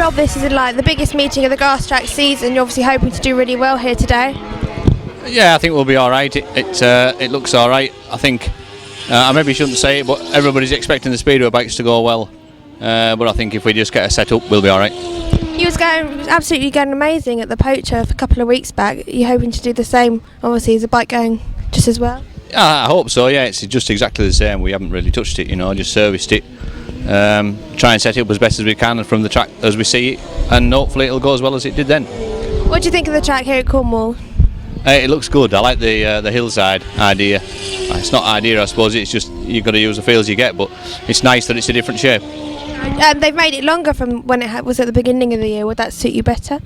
Rob, this is like the biggest meeting of the Grasstrack season. You're obviously hoping to do really well here today. Yeah, I think we'll be all right. It looks all right. I think I maybe shouldn't say it, but everybody's expecting the speedway bikes to go well. But I think if we just get a set up, we'll be all right. You was absolutely going amazing at the Poacher a couple of weeks back. Are you hoping to do the same? Obviously, is the bike going just as well? I hope so. Yeah, it's just exactly the same. We haven't really touched it, just serviced it. Try and set it up as best as we can from the track as we see it, and hopefully it'll go as well as it did then. What do you think of the track here at Cornwall? It looks good. I like the hillside idea. It's not idea, I suppose. It's just you've got to use the fields you get, but it's nice that it's a different shape. They've made it longer from when it was at the beginning of the year. Would that suit you better?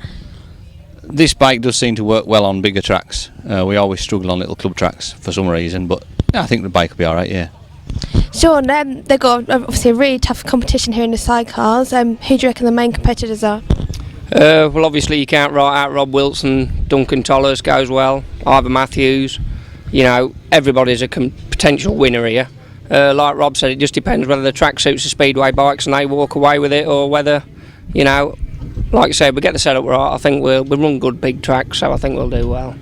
This bike does seem to work well on bigger tracks. We always struggle on little club tracks for some reason, but I think the bike will be all right. Yeah. Shaun, they've got obviously a really tough competition here in the sidecars. Who do you reckon the main competitors are? Well, obviously you can't write out Rob Wilson. Duncan Tolhurst goes well. Ivor Matthews. Everybody's a potential winner here. Like Rob said, it just depends whether the track suits the speedway bikes and they walk away with it, or whether, like I said, we get the setup right. I think we'll run good big tracks, so I think we'll do well.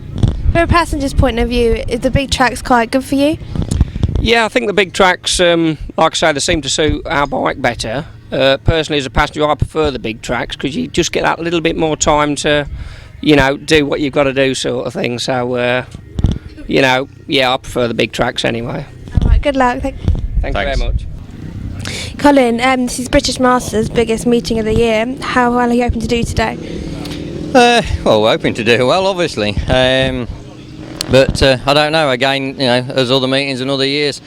From a passenger's point of view, is the big tracks quite good for you? Yeah, I think the big tracks, like I say, they seem to suit our bike better. Personally, as a passenger, I prefer the big tracks because you just get that little bit more time to, do what you've got to do, sort of thing. So, yeah, I prefer the big tracks anyway. All right, good luck. Thank you very much. Colin, this is British Masters' biggest meeting of the year. How well are you hoping to do today? Well, we're hoping to do well, obviously. But I don't know, again, as other meetings and other years,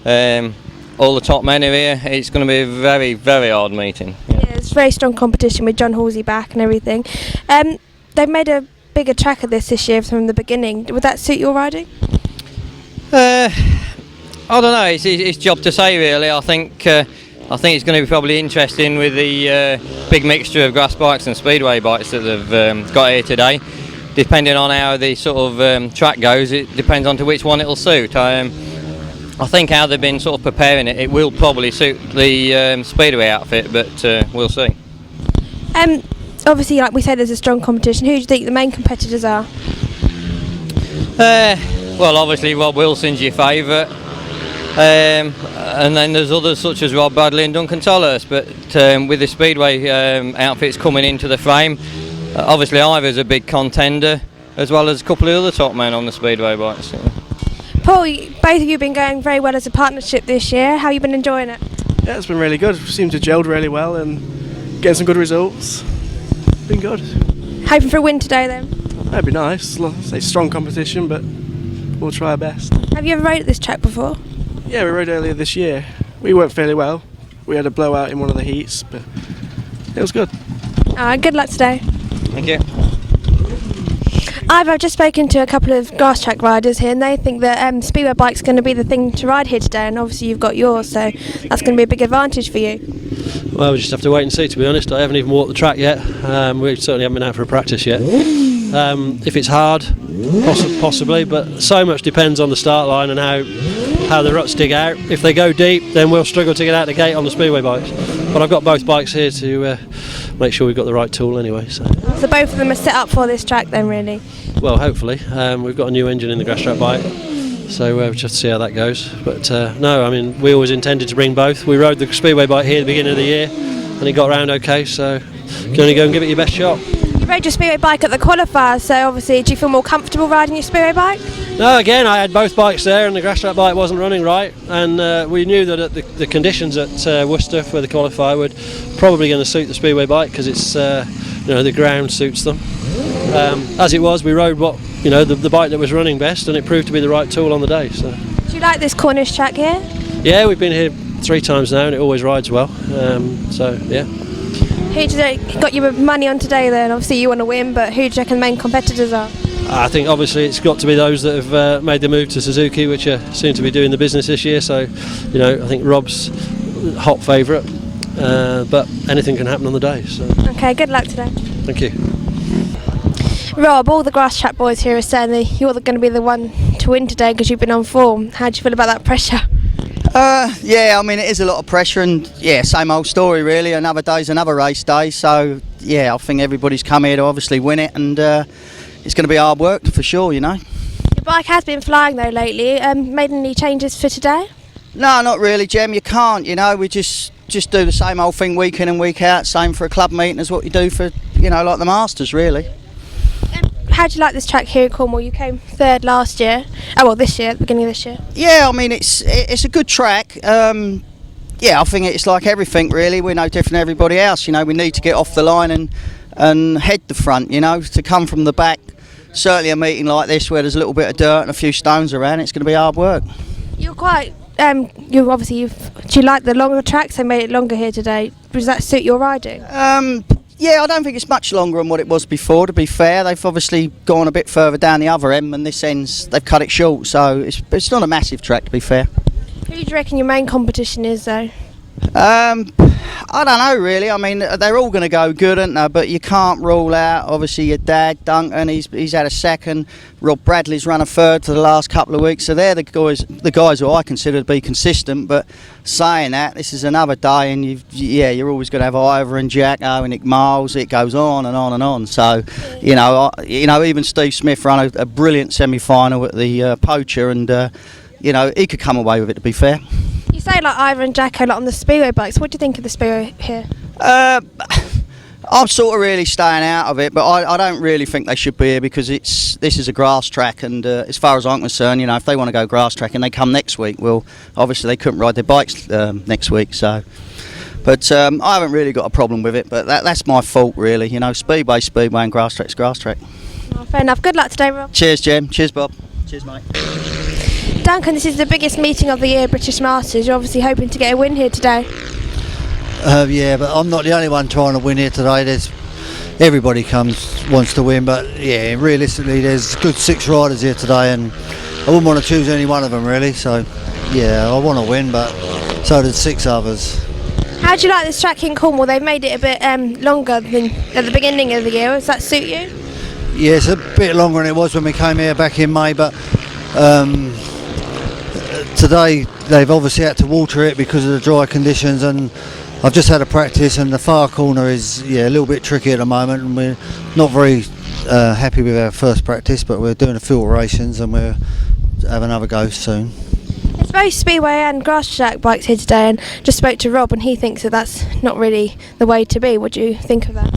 all the top men are here. It's going to be a very, very hard meeting. Yeah, it's very strong competition with John Halsey back and everything. They've made a bigger track of this year from the beginning. Would that suit your riding? I don't know, it's job to say really. I think it's going to be probably interesting with the big mixture of grass bikes and speedway bikes that they've got here today. Depending on how the sort of track goes, it depends on to which one it'll suit. I think how they've been sort of preparing it will probably suit the speedway outfit, but we'll see. Obviously, like we said, there's a strong competition. Who do you think the main competitors are? Well, obviously Rob Wilson's your favourite, and then there's others such as Rob Bradley and Duncan Tolhurst, but with the speedway outfits coming into the frame, obviously Ivor's a big contender, as well as a couple of other top men on the speedway bikes. Paul, both of you have been going very well as a partnership this year. How have you been enjoying it? Yeah, it's been really good. We seem to gelled really well and getting some good results. It's been good. Hoping for a win today then? That'd be nice. It's strong competition, but we'll try our best. Have you ever rode at this track before? Yeah, we rode earlier this year. We worked fairly well. We had a blowout in one of the heats, but it was good. Good luck today. Thank you. I've just spoken to a couple of Grasstrack riders here, and they think that speedway bike's going to be the thing to ride here today, and obviously you've got yours, so that's going to be a big advantage for you. Well, we just have to wait and see, to be honest. I haven't even walked the track yet. We certainly haven't been out for a practice yet. If it's hard, possibly, but so much depends on the start line and how the ruts dig out. If they go deep, then we'll struggle to get out the gate on the speedway bikes. But I've got both bikes here to make sure we've got the right tool anyway. So both of them are set up for this track then, really? Well, hopefully. We've got a new engine in the Grasstrack bike, so we'll just see how that goes. But no, I mean, we always intended to bring both. We rode the speedway bike here at the beginning of the year, and it got round okay, so you can only go and give it your best shot. You rode your speedway bike at the qualifier, so obviously, do you feel more comfortable riding your speedway bike? No, again, I had both bikes there, and the Grasstrack bike wasn't running right, and we knew that the conditions at Worcester for the qualifier were probably going to suit the speedway bike because it's the ground suits them. As it was, we rode the bike that was running best, and it proved to be the right tool on the day. So. Do you like this Cornish track here? Yeah, we've been here 3 times now, and it always rides well. So yeah. Who do you got your money on today then? Obviously you want to win, but who do you reckon the main competitors are? I think obviously it's got to be those that have made the move to Suzuki, which seem to be doing the business this year. So, I think Rob's hot favourite, but anything can happen on the day. So. Okay, good luck today. Thank you. Rob, all the Grasstrack boys here are saying that you're going to be the one to win today because you've been on form. How do you feel about that pressure? Yeah, I mean it is a lot of pressure, and yeah, same old story really. Another day's another race day, so yeah, I think everybody's come here to obviously win it, and it's going to be hard work for sure, you know. Your bike has been flying though lately. Made any changes for today? No, not really, Jem. You can't, you know. We just do the same old thing week in and week out. Same for a club meeting as what you do for, you know, like the Masters, really. How do you like this track here at Cornwall? You came third last year. Oh well, this year, at the beginning of this year. Yeah, I mean it's a good track. Yeah, I think it's like everything really. We're no different than everybody else. You know, we need to get off the line and head the front. You know, to come from the back. Certainly a meeting like this where there's a little bit of dirt and a few stones around, it's going to be hard work. You're quite. Do you like the longer tracks? They made it longer here today. Does that suit your riding? Yeah, I don't think it's much longer than what it was before, to be fair. They've obviously gone a bit further down the other end, and this end's, they've cut it short, so it's not a massive track, to be fair. Who do you reckon your main competition is, though? I don't know, really. I mean, they're all going to go good, aren't they? But you can't rule out, obviously, your dad, Duncan, he's had a second. Rob Bradley's run a third for the last couple of weeks, so they're the guys who I consider to be consistent. But saying that, this is another day, and you're always going to have Ivor and Jacko and Nick Myles. It goes on and on and on. So, you know, even Steve Smith ran a brilliant semi-final at the Poacher, and you know, he could come away with it, to be fair. You say like Ivor and Jacko like on the Speedway bikes. What do you think of the Speedway here? I'm sort of really staying out of it, but I don't really think they should be here because this is a grass track, and as far as I'm concerned, you know, if they want to go grass track and they come next week, well, obviously they couldn't ride their bikes next week, so. But I haven't really got a problem with it, but that's my fault really, you know, Speedway and grass track's grass track. Oh, fair enough. Good luck today, Rob. Cheers, Jem. Cheers, Bob. Cheers, mate. Duncan, this is the biggest meeting of the year, British Masters. You're obviously hoping to get a win here today. Yeah, but I'm not the only one trying to win here today. Everybody wants to win, but yeah, realistically, there's good 6 riders here today, and I wouldn't want to choose any one of them really. So yeah, I want to win, but so did 6 others. How do you like this track in Cornwall? They've made it a bit longer than at the beginning of the year. Does that suit you? Yeah, it's a bit longer than it was when we came here back in May, but today they've obviously had to water it because of the dry conditions, and I've just had a practice, and the far corner is a little bit tricky at the moment, and we're not very happy with our first practice, but we're doing a few alterations and we'll have another go soon. There's both Speedway and Grasstrack bikes here today, and just spoke to Rob and he thinks that that's not really the way to be. What do you think of that?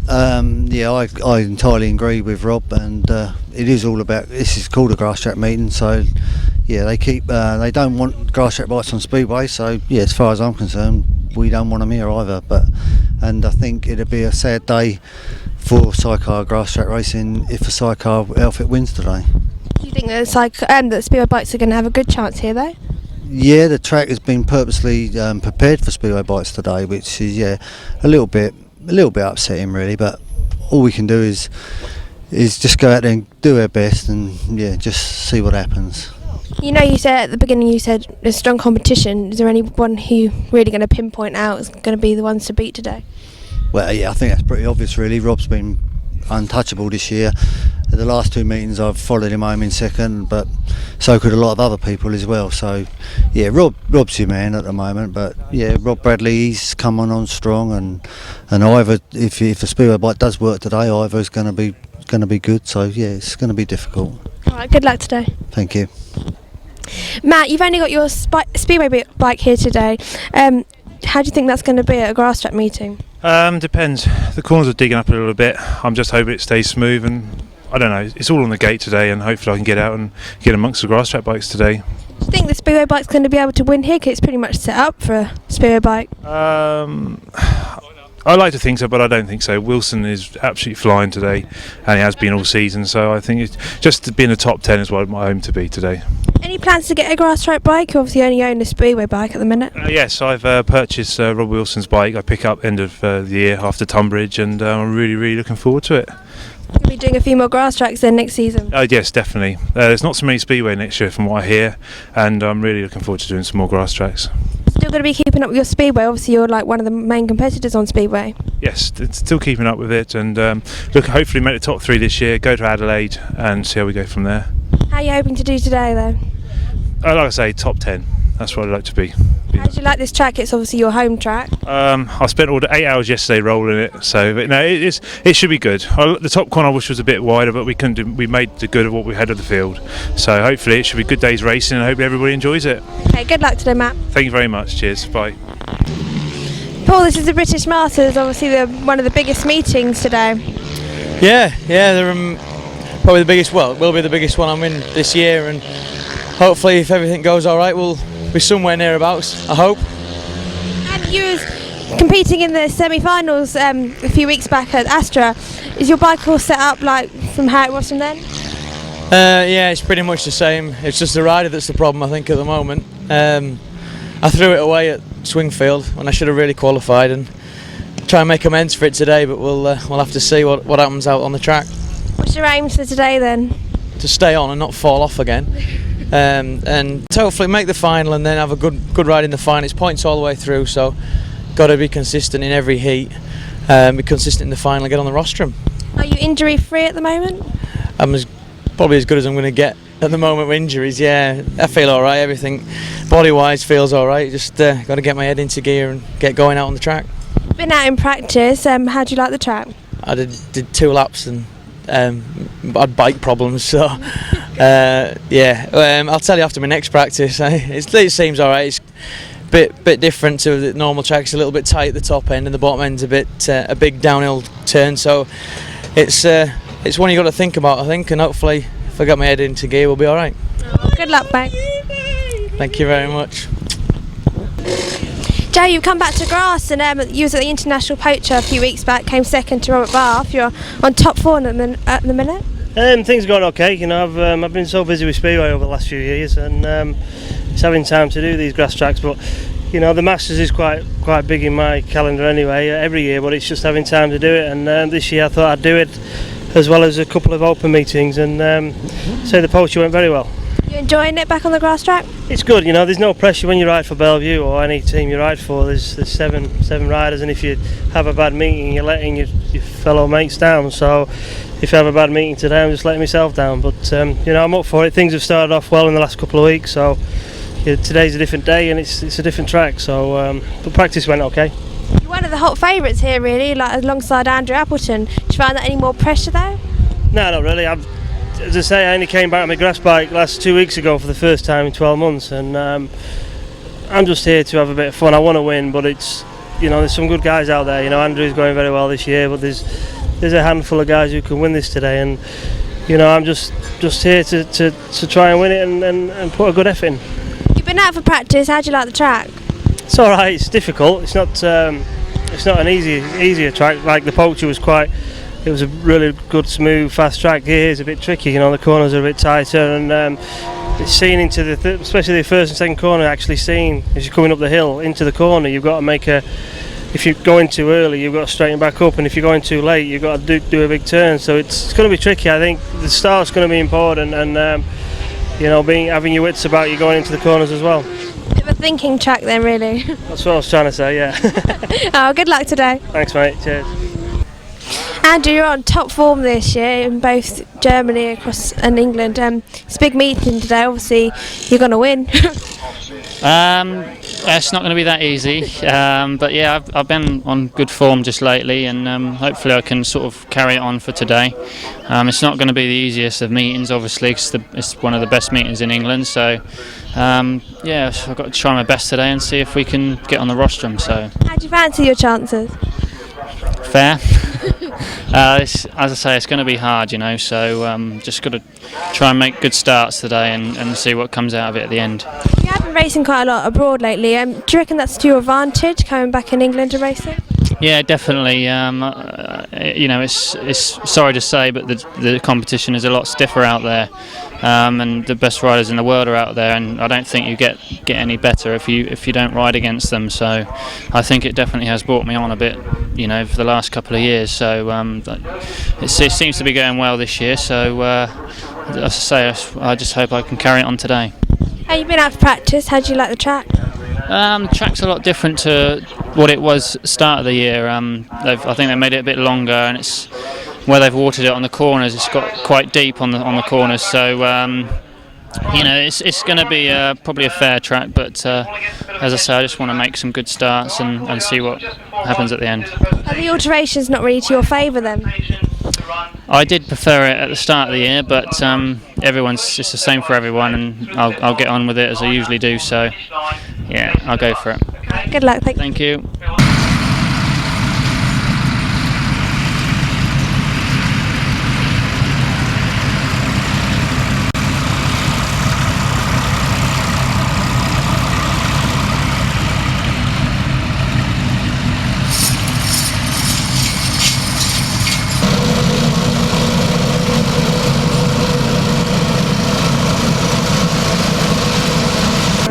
Yeah, I entirely agree with Rob, and it is all about, this is called a Grasstrack meeting, so yeah, they don't want Grasstrack bikes on Speedway, so yeah, as far as I'm concerned, we don't want them here either. And I think it'd be a sad day for Sidecar Grasstrack racing if a Sidecar outfit wins today. Do you think that that Speedway bikes are going to have a good chance here though? Yeah, the track has been purposely prepared for Speedway bikes today, which is a little bit upsetting really, but all we can do is just go out there and do our best, and just see what happens. You know, you said at the beginning, you said there's strong competition. Is there anyone who you're really going to pinpoint out is going to be the ones to beat today? Well, yeah, I think that's pretty obvious really. Rob's been untouchable this year. At the last 2 meetings I've followed him home in second, but so could a lot of other people as well. So yeah, Rob's your man at the moment, but yeah, Rob Bradley, he's come on strong, and Ivor, if the Speedway bike does work today, Ivor's going to be good. So yeah, it's going to be difficult. All right, good luck today. Thank you. Matt, you've only got your Speedway bike here today. How do you think that's going to be at a grass track meeting? Depends. The corners are digging up a little bit. I'm just hoping it stays smooth, and I don't know. It's all on the gate today, and hopefully I can get out and get amongst the grass track bikes today. Do you think the Speedway bike's going to be able to win here? 'Cause it's pretty much set up for a Speedway bike. I like to think so, but I don't think so. Wilson is absolutely flying today, and he has been all season. So I think it's just to be in the top 10 is what I aim to be today. Any plans to get a grass track bike? You obviously only own a Speedway bike at the minute. Yes, I've purchased Rob Wilson's bike. I pick up end of the year after Tunbridge, and I'm really looking forward to it. You'll be doing a few more grass tracks then next season. Yes, definitely. There's not so many Speedway next year from what I hear, and I'm really looking forward to doing some more grass tracks. Still going to be keeping up with your Speedway? Obviously you're like one of the main competitors on Speedway. Yes, still keeping up with it, and hopefully make the top 3 this year, go to Adelaide and see how we go from there. How are you hoping to do today though? Like I say, top 10. That's what I'd like to be. How do you like this track? It's obviously your home track. I spent all the 8 hours yesterday rolling it, so but no, it should be good. The top corner I wish was a bit wider, but we made the good of what we had of the field. So hopefully it should be a good day's racing, and I hope everybody enjoys it. Okay, good luck today, Matt. Thank you very much. Cheers. Bye. Paul, this is the British Masters, obviously one of the biggest meetings today. Yeah, they're probably the biggest. Well, it will be the biggest one I'm in this year, and hopefully, if everything goes all right, we'll be somewhere nearabouts, I hope. And you was competing in the semi-finals a few weeks back at Astra. Is your bike all set up like from how it was from then? Yeah, it's pretty much the same. It's just the rider that's the problem, I think, at the moment. I threw it away at Swingfield when I should have really qualified, and try and make amends for it today, but we'll have to see what happens out on the track. What's your aims for today then? To stay on and not fall off again. And hopefully make the final and then have a good ride in the final. It's points all the way through, so got to be consistent in every heat, be consistent in the final and get on the rostrum. Are you injury free at the moment? I'm probably as good as I'm going to get at the moment with injuries. Yeah, I feel all right. Everything body wise feels all right. Just got to get my head into gear and get going out on the track. Been out in practice. How do you like the track? I did 2 laps and I had bike problems, so I'll tell you after my next practice. It seems alright. It's a bit different to the normal track. It's a little bit tight at the top end, and the bottom end's a big downhill turn. So it's one you got to think about, I think, and hopefully if I get my head into gear, we'll be alright. Good luck, mate. Thank you very much. Joe, you've come back to grass, and you was at the International Poacher a few weeks back, came second to Robert Bath. You're on top 4 at the minute. Things are going okay. You know, I've been so busy with Speedway over the last few years, and it's having time to do these grass tracks. But you know, the Masters is quite big in my calendar anyway, every year. But it's just having time to do it, and this year I thought I'd do it as well as a couple of open meetings, and so the Poacher went very well. You enjoying it back on the grass track? It's good, you know. There's no pressure when you ride for Bellevue or any team you ride for. There's seven riders, and if you have a bad meeting, you're letting your fellow mates down. So if I have a bad meeting today, I'm just letting myself down. But you know, I'm up for it. Things have started off well in the last couple of weeks, so today's a different day and it's a different track. So but practice went okay. You're one of the hot favourites here, really, like alongside Andrew Appleton. Did you find that any more pressure though? No, not really. As I say, I only came back on my grass bike 2 weeks ago for the first time in 12 months, and I'm just here to have a bit of fun. I want to win, but it's, you know, there's some good guys out there. You know, Andrew's going very well this year, but there's a handful of guys who can win this today, and you know, I'm just here to try and win it and put a good effort in. You've been out for practice. How do you like the track? It's all right. It's difficult. It's not an easier track. Like the Poacher was It was a really good, smooth, fast track. Here it's a bit tricky, you know, the corners are a bit tighter, and it's seen into especially the first and second corner, actually seen as you're coming up the hill into the corner, you've got to if you're going too early, you've got to straighten back up, and if you're going too late, you've got to do a big turn. So it's going to be tricky. I think the start's going to be important, and you know, having your wits about you going into the corners as well. Bit of a thinking track then, really. That's what I was trying to say, yeah. Oh, good luck today. Thanks, mate. Cheers. Andrew, you're on top form this year in both Germany and England. It's a big meeting today. Obviously, you're going to win. It's not going to be that easy, but yeah, I've been on good form just lately, and hopefully I can sort of carry it on for today. It's not going to be the easiest of meetings, obviously, because it's one of the best meetings in England. So yeah, I've got to try my best today and see if we can get on the rostrum. So, how do you fancy your chances? Fair. As I say, it's going to be hard, you know, so just got to try and make good starts today and see what comes out of it at the end. You have been racing quite a lot abroad lately. Do you reckon that's to your advantage, coming back in England to racing? Yeah, definitely. You know, it's sorry to say, but the competition is a lot stiffer out there, and the best riders in the world are out there, and I don't think you get any better if you don't ride against them. So I think it definitely has brought me on a bit, you know, for the last couple of years. So it seems to be going well this year. So as I say, I just hope I can carry it on today. Hey, you've been out for practice. How do you like the track? The track's a lot different to what it was start of the year. I think they made it a bit longer, and it's where they've watered it on the corners. It's got quite deep on the corners, so It's going to be probably a fair track, but as I say, I just want to make some good starts and see what happens at the end. Are the alterations not really to your favour then? I did prefer it at the start of the year, but it's the same for everyone, and I'll get on with it as I usually do. So, yeah, I'll go for it. Good luck. Thank you.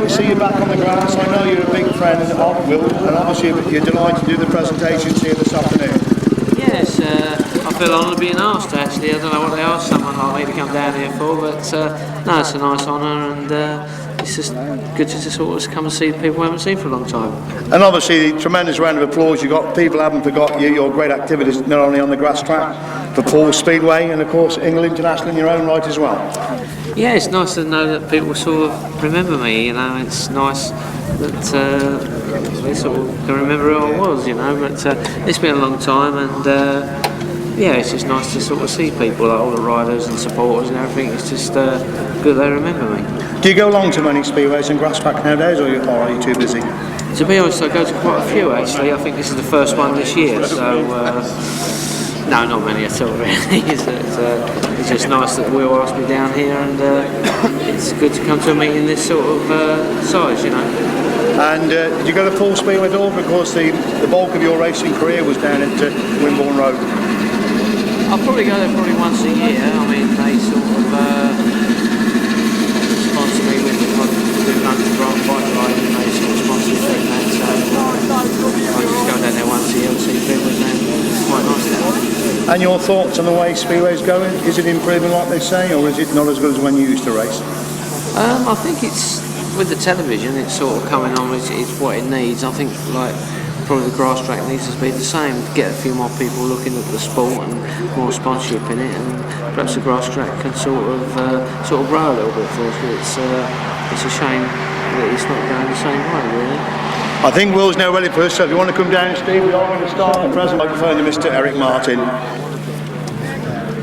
See you back on the grass. I know you're a big friend of Will, and obviously you're delighted to do the presentations here this afternoon. Yes, I feel honoured being asked actually. I don't know what they asked someone like me to come down here for, but no, it's a nice honour, and it's just good to sort of come and see the people we haven't seen for a long time. And obviously, tremendous round of applause. You got people haven't forgot you. Your great activities not only on the grass track, for Paul Speedway, and of course England International in your own right as well. Yeah, it's nice to know that people sort of remember me, it's nice that they sort of can remember who I was, but it's been a long time, and it's just nice to sort of see people, like all the riders and supporters and everything. It's just good they remember me. Do you go along to many speedways and grass track nowadays, or are you too busy? To be honest, I go to quite a few actually. I think this is the first one this year, so no, not many at all really. It's just nice that Will asked me down here, and it's good to come to a meeting this sort of size, And did you go to Paul Speedway at all? Because the bulk of your racing career was down at Wimborne Road. I'll probably go there once a year. I mean, they sort of sponsor me with doing underground bike riding, and they sort of sponsor me with that. So I just go down there once a year and see people, and it's quite nice there. And your thoughts on the way Speedway's going? Is it improving like they say, or is it not as good as when you used to race? I think it's, with the television, it's sort of coming on, it's what it needs. I think probably the grass track needs to be the same, to get a few more people looking at the sport and more sponsorship in it, and perhaps the grass track can sort of grow a little bit for us, but it's a shame that it's not going the same way really. I think Will's now ready for us, so if you want to come down, Steve, we are going to start the present microphone to Mr. Eric Martin.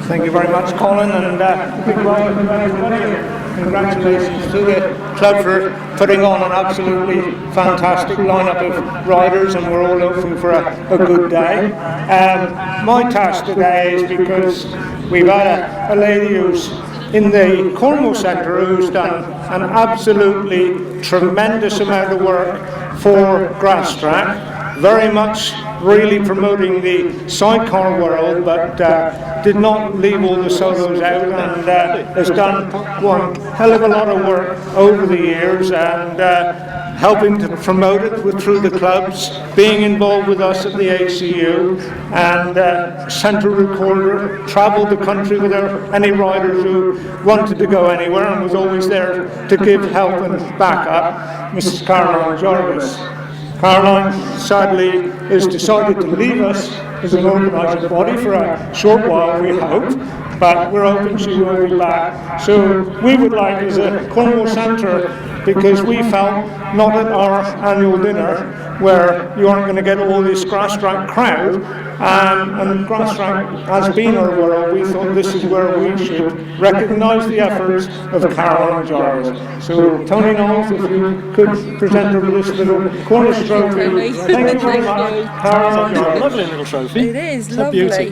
Thank you very much, Colin, and big welcome to everybody. Congratulations to the club for putting on an absolutely fantastic lineup of riders, and we're all hoping for a good day. My task today is because we've had a lady who's in the Cornwall Centre who's done an absolutely tremendous amount of work for Grasstrack, very much really promoting the sidecar world, but did not leave all the solos out, and has done one hell of a lot of work over the years, and helping to promote it through the clubs, being involved with us at the ACU, and centre recorder, travelled the country with any riders who wanted to go anywhere, and was always there to give help and back up, Mrs. Caroline Jarvis. Caroline sadly has decided to leave us as an organising body for a short while, we hope, but we're hoping she will be back. So we would like, as a Cornwall Centre, because we felt, not at our annual dinner, where you aren't going to get all this Grasstrack crowd, and Grasstrack has been our world, we thought this is where we should recognise the efforts of Caroline Jarvis. So Tony Knowles, if you could present her with this little Cornish trophy. Thank you very much, Caroline Jarvis. Lovely little trophy. It is It's lovely. a beauty.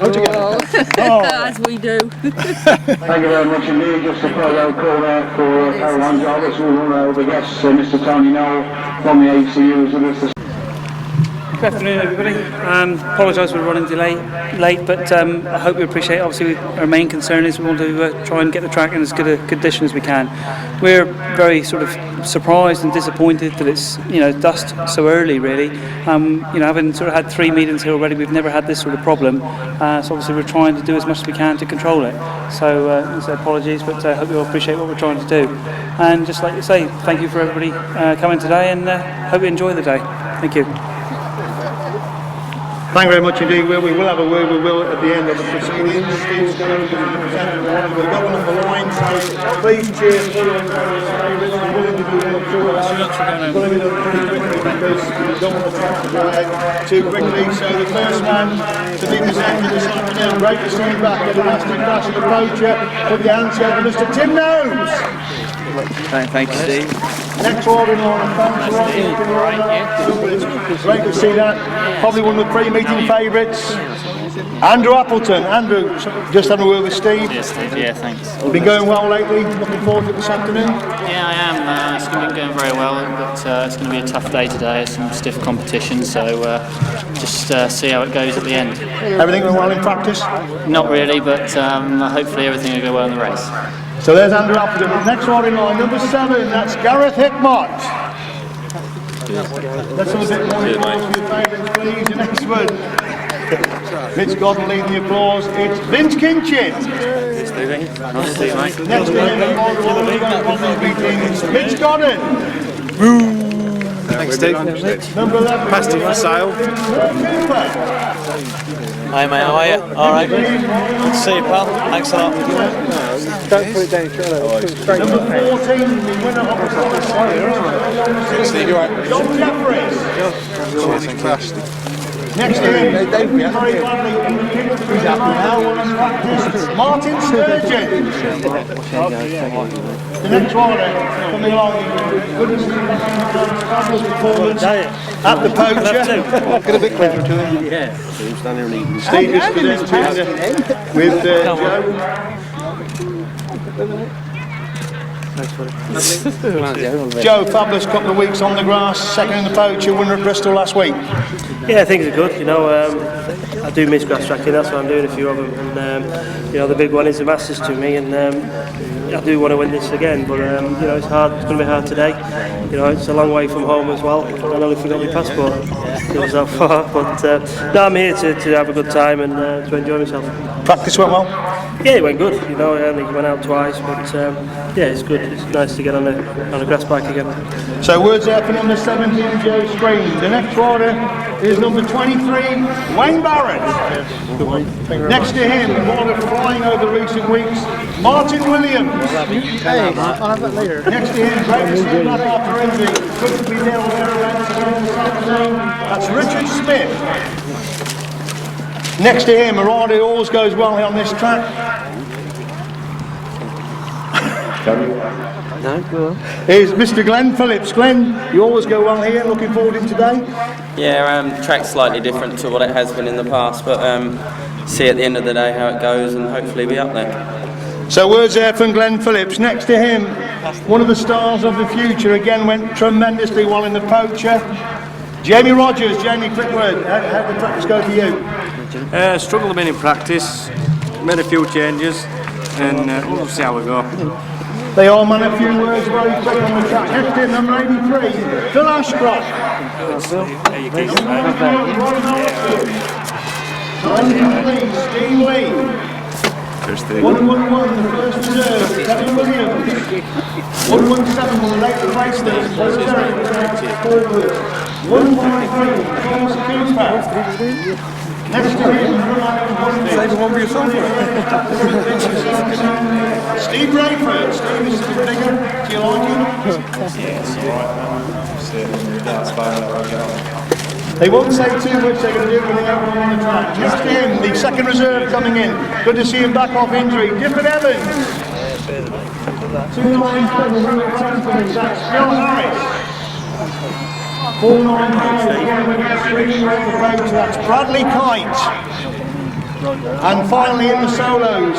As we do. Thank you very much indeed. Just a farewell call out for Caroline Jarvis, who will be guests, Mr. Tony Knoll from the ACU is with us. Good afternoon, everybody. Apologise for running late, but I hope you appreciate. Obviously, our main concern is we want to try and get the track in as good a condition as we can. We're very sort of surprised and disappointed that it's dust so early. Really, having sort of had 3 meetings here already, we've never had this sort of problem. So obviously, we're trying to do as much as we can to control it. So apologies, but I hope you all appreciate what we're trying to do. And just like to say, thank you for everybody coming today, and hope you enjoy the day. Thank you. Thank you very much indeed, Will. We will have a word with Will at the end of the proceedings. Steve's going to present the one. We've got one on the line, so please cheer for Will. We're willing to do one through us. We're going to be done pretty quickly because we don't want the track to go ahead too quickly. So the first man to be presented this afternoon, great to see you back at the last crash of the poacher. Put your hands together, Mr. Tim Nobes. Thank you, Steve. Next one in line, great to see that. Probably one of the pre-meeting favourites. Andrew Appleton. Andrew, just having a word with Steve. Yes, Steve. Yeah, thanks. Been going well lately. Looking forward to it this afternoon. Yeah, I am. It's been going very well, but it's going to be a tough day today. It's some stiff competition, so just see how it goes at the end. Everything went well in practice? Not really, but hopefully everything will go well in the race. So there's Andrew Appleton. Next one in line, number 7. That's Gareth Hickmott. Let's have a bit more applause for your favourites, please. The next one. Mitch Godden leading the applause. It's Vince Kinchin. Nice to see you, mate. Next to him, Mitch Godden. Thanks, Steve. Number 11. Pasty for sale. Hi mate, how are you? Alright. Good to see you, pal. Thanks a lot. Don't put it down, Number 14, the winner of the contest. Steve, you right? John Jefferies. Next to him, very badly, he's up now, Martin Sturgeon. The next one coming along, good to see fabulous performance at the poacher. Get a bit closer to him. Yeah. Steve is presenting with Joe. Joe, fabulous couple of weeks on the grass, second in the poacher, winner at Bristol last week. Yeah, things are good. I do miss grass tracking. That's why I'm doing a few of them. And the big one is the Masters to me, and I do want to win this again. But it's hard. It's going to be hard today. It's a long way from home as well. I nearly forgot my passport. It was that far. But no, I'm here to have a good time and to enjoy myself. Practice went well? Yeah, it went good. I only went out twice, but yeah, it's good. It's nice to get on a grass bike again. So words there for number 17, Joe Screen. The next rider is number 23, Wayne Barrett. Next to him, water flying over recent weeks, Martin Williams. Hey, I'll have that later. Next to him, great to see back after injury. Good to be there on their events again this afternoon. That's Richard Smith. Next to him, a rider who always goes well on this track. No, go on. Is Mr. Glen Phillips. Glen, you always go well here. Looking forward to today. Yeah, track's slightly different to what it has been in the past, but see at the end of the day how it goes and hopefully be up there. So words there from Glen Phillips. Next to him, one of the stars of the future, again went tremendously well in the poacher. Jamie Rodgers. Jamie, quick word. How did the practice go for you? Struggled a bit in practice, made a few changes, and we'll see how we go. They all man a few words very quick on the track. Next in, number 83, Phil Ashcroft. Steve Lee. 111, the first reserve, Kevin Williams. 117, one of the late replacements, Paul Terry, forward. 153, Thomas Cooper. Next to him, save one for yourself. Steve Braidford. Steve, is this bigger? Do you like him? Yes, right. They won't say too much. They're going to do when they have one on the track. Next to him, the second reserve coming in. Good to see him back off injury. Diffin Evans. 297, that's Phil Harris. 495, that's Bradley Kite. And finally in the solos,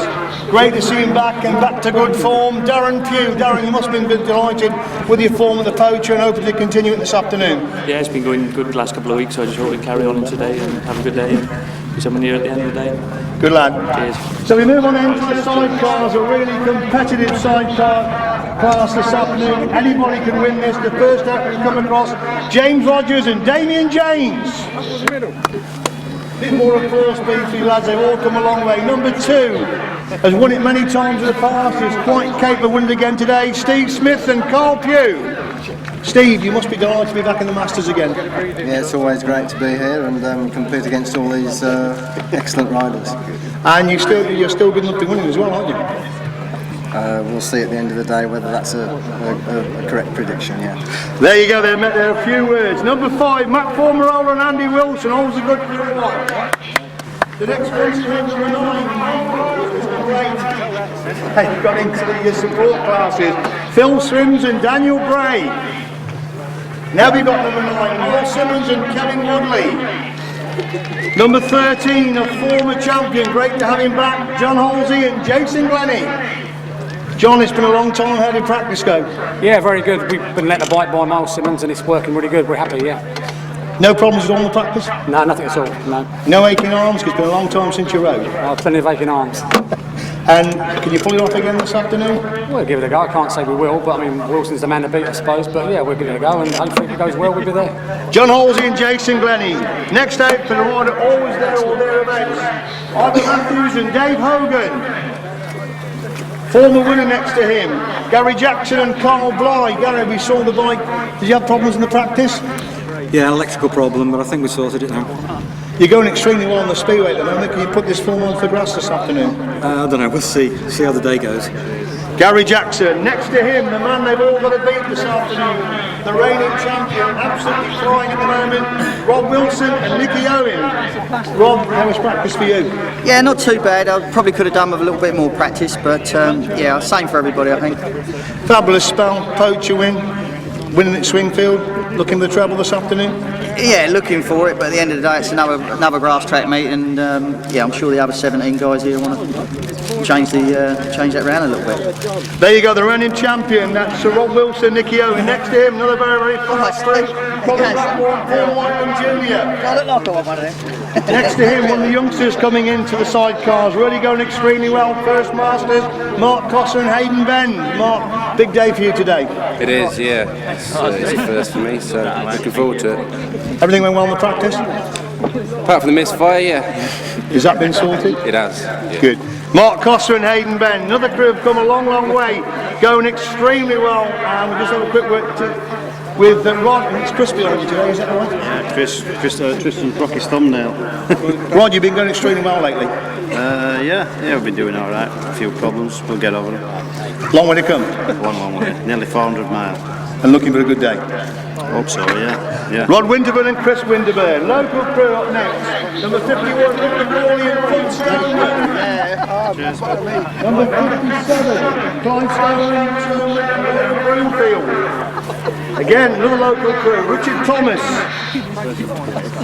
great to see him back and back to good form, Darren Pugh. Darren, you must have been delighted with your form of the poacher and hoping to continue it this afternoon. Yeah, it's been going good the last couple of weeks, so I just hope we carry on today and have a good day and be someone here at the end of the day. Good lad. Cheers. So we move on into the sidecars, a really competitive sidecar class this afternoon. Anybody can win this. The first out we come across, James Rodgers and Damien James. Bit more applause, beefy lads, they've all come a long way. Number 2 has won it many times in the past, is quite capable of winning again today, Steve Smith and Carl Pugh. Steve, you must be delighted to be back in the Masters again. Yeah, it's always great to be here and compete against all these excellent riders. And you're still good enough to win it as well, aren't you? We'll see at the end of the day whether that's a correct prediction, yeah. There you go, there are a few words. Number 5, Matt Formerola and Andy Wilson, always a good crew. The next one's number 9, great. They've got into the support classes. Phil Swims and Daniel Bray. Now we've got number 9, Myles Simmons and Kevin Woodley. Number 13, a former champion, great to have him back, John Halsey and Jason Glenie. John, it's been a long time. How did practice go? Yeah, very good. We've been let the bike by Myles Simmons and it's working really good. We're happy, yeah. No problems at all in the practice? No, nothing at all, no. No aching arms, because it's been a long time since you rode? Plenty of aching arms. And can you pull it off again this afternoon? We'll give it a go. I can't say we will, but I mean, Wilson's the man to beat, I suppose. But yeah, we'll give it a go and hopefully if it goes well, we'll be there. John Halsey and Jason Glenie. Next out for the rider, always there or thereabouts. Ivor Matthews and Dave Hogan. Former winner next to him, Gary Jackson and Carl Blyth. Gary, we saw the bike. Did you have problems in the practice? Yeah, an electrical problem, but I think we sorted it now. You're going extremely well on the speedway at the moment. Can you put this form on for grass this afternoon? I don't know, we'll see how the day goes. Gary Jackson, next to him, the man they've all got to beat this afternoon, the reigning champion, absolutely flying at the moment, Rod Wilson and Nicky Owen. Rob, how was practice for you? Yeah, not too bad. I probably could have done with a little bit more practice, but yeah, same for everybody, I think. Fabulous spell, poacher win, winning at Swingfield, looking for the treble this afternoon? Yeah, looking for it, but at the end of the day, it's another grass track meet, and yeah, I'm sure the other 17 guys here want to change that round a little bit. There you go, the reigning champion. That's Sir Rod Wilson, Nicky Owen. Next to him, another very fast sprint, Colin Blackbourn, Paul Whitelam Jr. Next to him, one of the youngsters coming into the sidecars, really going extremely well. First Masters, Mark Cossar and Hayden Bend. Mark, big day for you today. It is, yeah. It's a first for me, so looking forward to it. Everything went well in the practice? Apart from the misfire, yeah. Has that been sorted? It has. Yeah. Good. Mark Cossar and Hayden Bend. Another crew have come a long, long way, going extremely well. And we'll just have a quick word with Rod. And it's Chris behind you today, is that right? Yeah, Tristan broke his thumbnail. Rod, you've been going extremely well lately. Yeah, we've been doing all right. A few problems, we'll get over them. Long way to come? Long way, nearly 400 miles. And looking for a good day? Hope so, yeah. Rod Winterburn and Chris Winterburn. Local crew up next. Number 51, Mcauley and Stoneman. Number 57, Clive Stoneman and Broomfield. Again, another local crew. Richard Thomas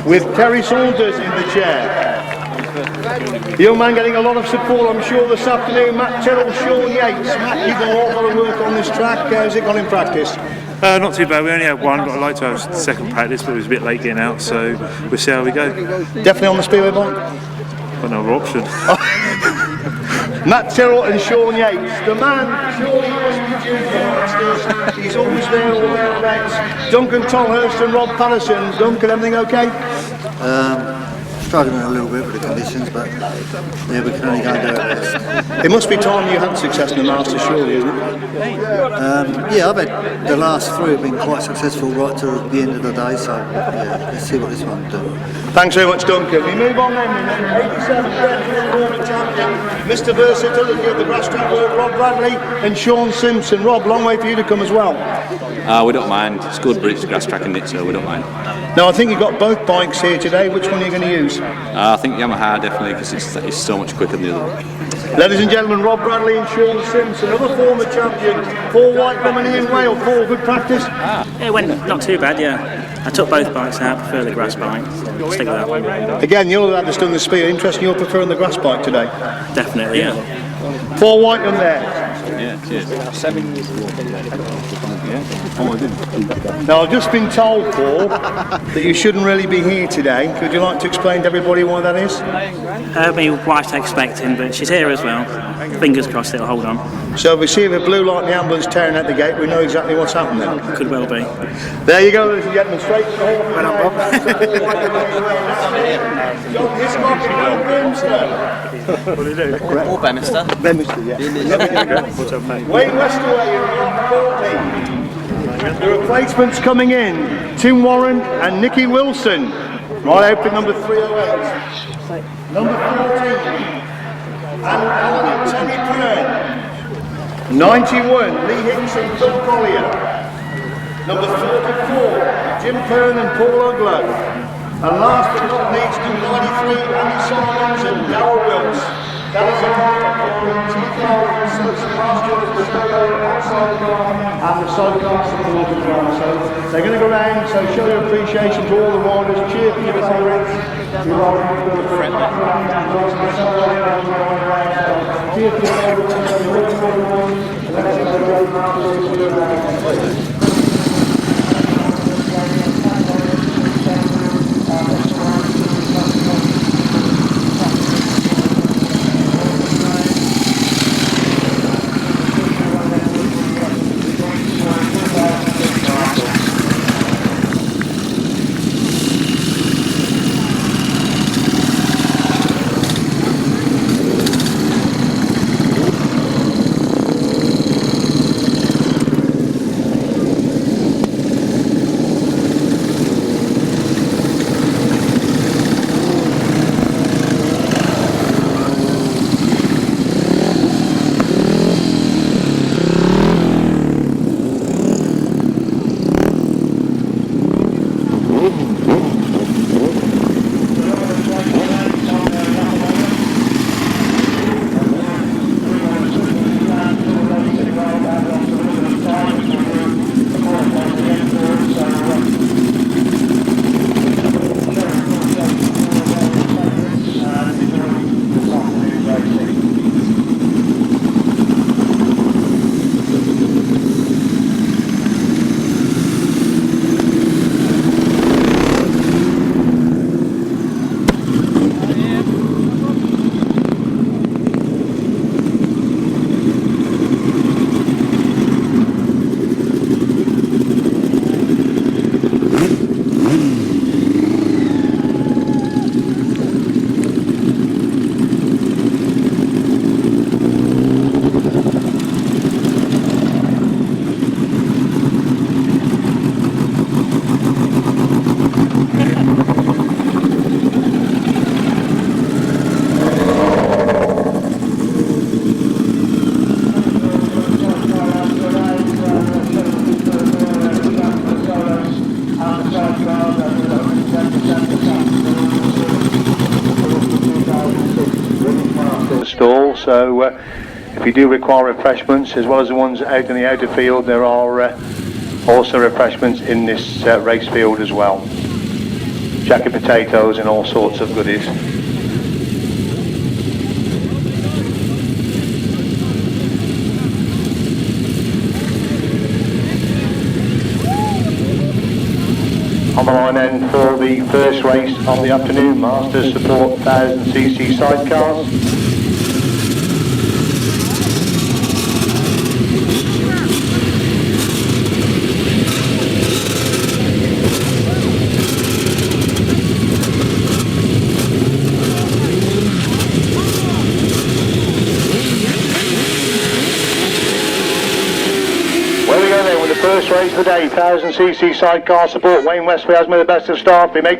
with Terry Saunders in the chair. The young man getting a lot of support, I'm sure, this afternoon. Matt Terrell, Shaun Yates. Matt, you've done a lot of work on this track. How's it gone in practice? Not too bad. We only had one, but I'd like to have second practice, but it was a bit late getting out, so we'll see how we go. Definitely on the speedway bike? Got no other option. Matt Terrell and Shaun Yates. The man, surely must be due. He's always there or thereabouts. Duncan Tolhurst and Rob Patterson. Duncan, everything okay? Struggling a little bit with the conditions, but yeah, we can only go and do our best. It must be time you had success in the Masters, surely, isn't it? Yeah, I've had the last three have been quite successful right to the end of the day, so yeah, let's see what this one will do. Thanks very much, Duncan. We move on then. 87 former champion, Mr. Versatility of the Grasstrack world, Rob Bradley and Shaun Simpson. Rob, long way for you to come as well. We don't mind. It's good, but it's grass track in it, so we don't mind. Now, I think you've got both bikes here today. Which one are you going to use? I think Yamaha definitely, because it's so much quicker than the other one. Ladies and gentlemen, Rob Bradley and Shaun Simpson, another former champion, Paul Whitelam and Ian Whale. Paul, good practice? It went not too bad, yeah. I took both bikes out, prefer the grass bike. Stick with that one. Again, you're the lad that's done the speed. Interesting, you're preferring the grass bike today? Definitely, yeah. Paul Whitelam there. Yeah, cheers. 7 years ago. Oh, I didn't. Now, I've just been told, Paul, that you shouldn't really be here today. Could you like to explain to everybody why that is? My wife's expecting, but she's here as well. Fingers crossed it'll hold on. So if we see a blue light in the ambulance tearing out the gate, we know exactly what's happened then. Could well be. There you go, ladies and gentlemen, straight to the hall. Well done, Bob. John Hiscock and Gareth Bemister. What do you do? Or Bemister. Bemister, yeah. Wayne Westaway and Rob Courtney. The replacements coming in, Tim Warren and Nicky Wilson. Right out for number 308. Number 14. And Terry Byrne. 91, Lee Hicks and Phil Collier. Number 44, Jim Byrne and Paul Uglow. And last but not least, number 93, Andy Simons and Darryl Wills. That is and the sidecars for the water drive. So they're going to go round, so show your appreciation to all the riders, cheer for your favourites. Cheer for your favourites. So if you do require refreshments, as well as the ones out in the outer field, there are also refreshments in this race field as well. Jacket potatoes and all sorts of goodies. On the line then for the first race of the afternoon, Masters Support 1000cc sidecars. First race of the day, 1000cc sidecar support. Wayne Westway has made the best of start. They make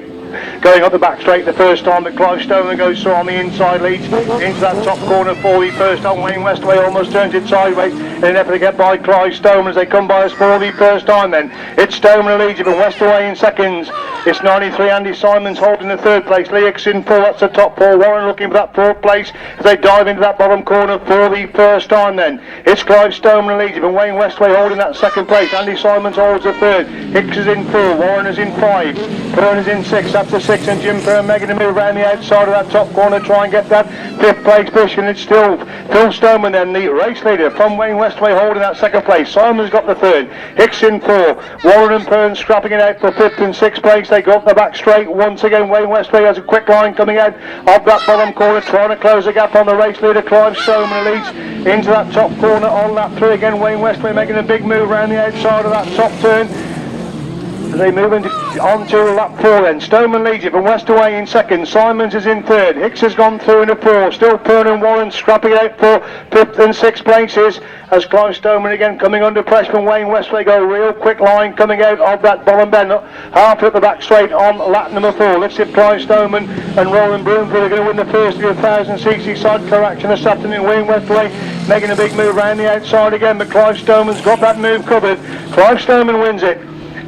going up the back straight the first time, but Clive Stoneman goes through on the inside, leads into that top corner for the first time. Wayne Westway almost turns it sideways in an effort to get by Clive Stoneman as they come by us for the first time then. It's Stoneman who leads it, but Westway in seconds. It's 93, Andy Simons holding the third place. Lee Hicks in four, that's the top four. Warren looking for that fourth place as they dive into that bottom corner for the first time then. It's Clive Stoneman who leads it, but Wayne Westway holding that second place. Andy Simons holds the third. Hicks is in four, Warren is in five. Byrne is in six, that's the six, and Jim Byrne making a move around the outside of that top corner, try and get that fifth place position. It's still Phil Stoneman then, the race leader from Wayne Westway holding that second place. Simon's got the third, Hicks in four, Warren and Byrne scrapping it out for fifth and sixth place. They go up the back straight once again. Wayne Westway has a quick line coming out of that bottom corner, trying to close the gap on the race leader. Clive Stoneman leads into that top corner on lap three again. Wayne Westway making a big move around the outside of that top turn. they move on to lap 4 then. Stoneman leads it from west away in second. Simons is in third. Hicks has gone through into 4. Still Pern and Warren scrapping it out for 5th and 6th places. As Clive Stoneman again coming under pressure from Wayne Westway. Go real quick line coming out of that bottom bend. Half at the back straight on lap number 4. Let's see Clive Stoneman and Roland Broomfield are going to win the first of the 1000cc sidecar action this afternoon. Wayne Westway making a big move around the outside again, but Clive Stoneman's got that move covered. Clive Stoneman wins it.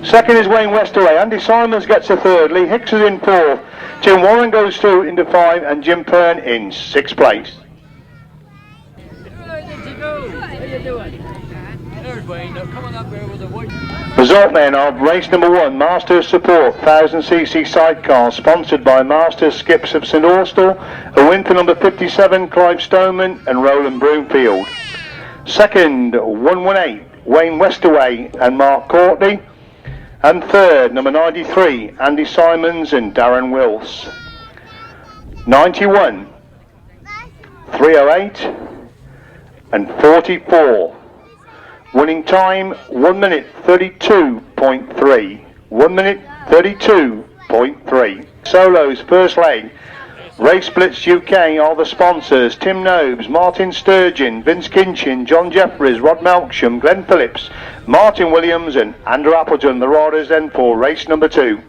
Second is Wayne Westaway. Andy Simons gets a third. Lee Hicks is in 4th. Tim Warren goes through into 5 and Jim Pern in 6th place. Result then of race number 1, Masters Support 1000cc sidecar, sponsored by Masters Skips of St Austell, a win for number 57 Clive Stoneman and Roland Broomfield. Second, 118 Wayne Westaway and Mark Courtney, and third, number 93 Andy Simons and Darren Wills. 91, 308 and 44. Winning time 1 minute 32.3. 1 minute 32.3. Solos first leg. Race Blitz UK are the sponsors. Tim Nobes, Martin Sturgeon, Vince Kinchin, John Jefferies, Rod Melksham, Glen Phillips, Martin Williams and Andrew Appleton. The riders then for race number 2.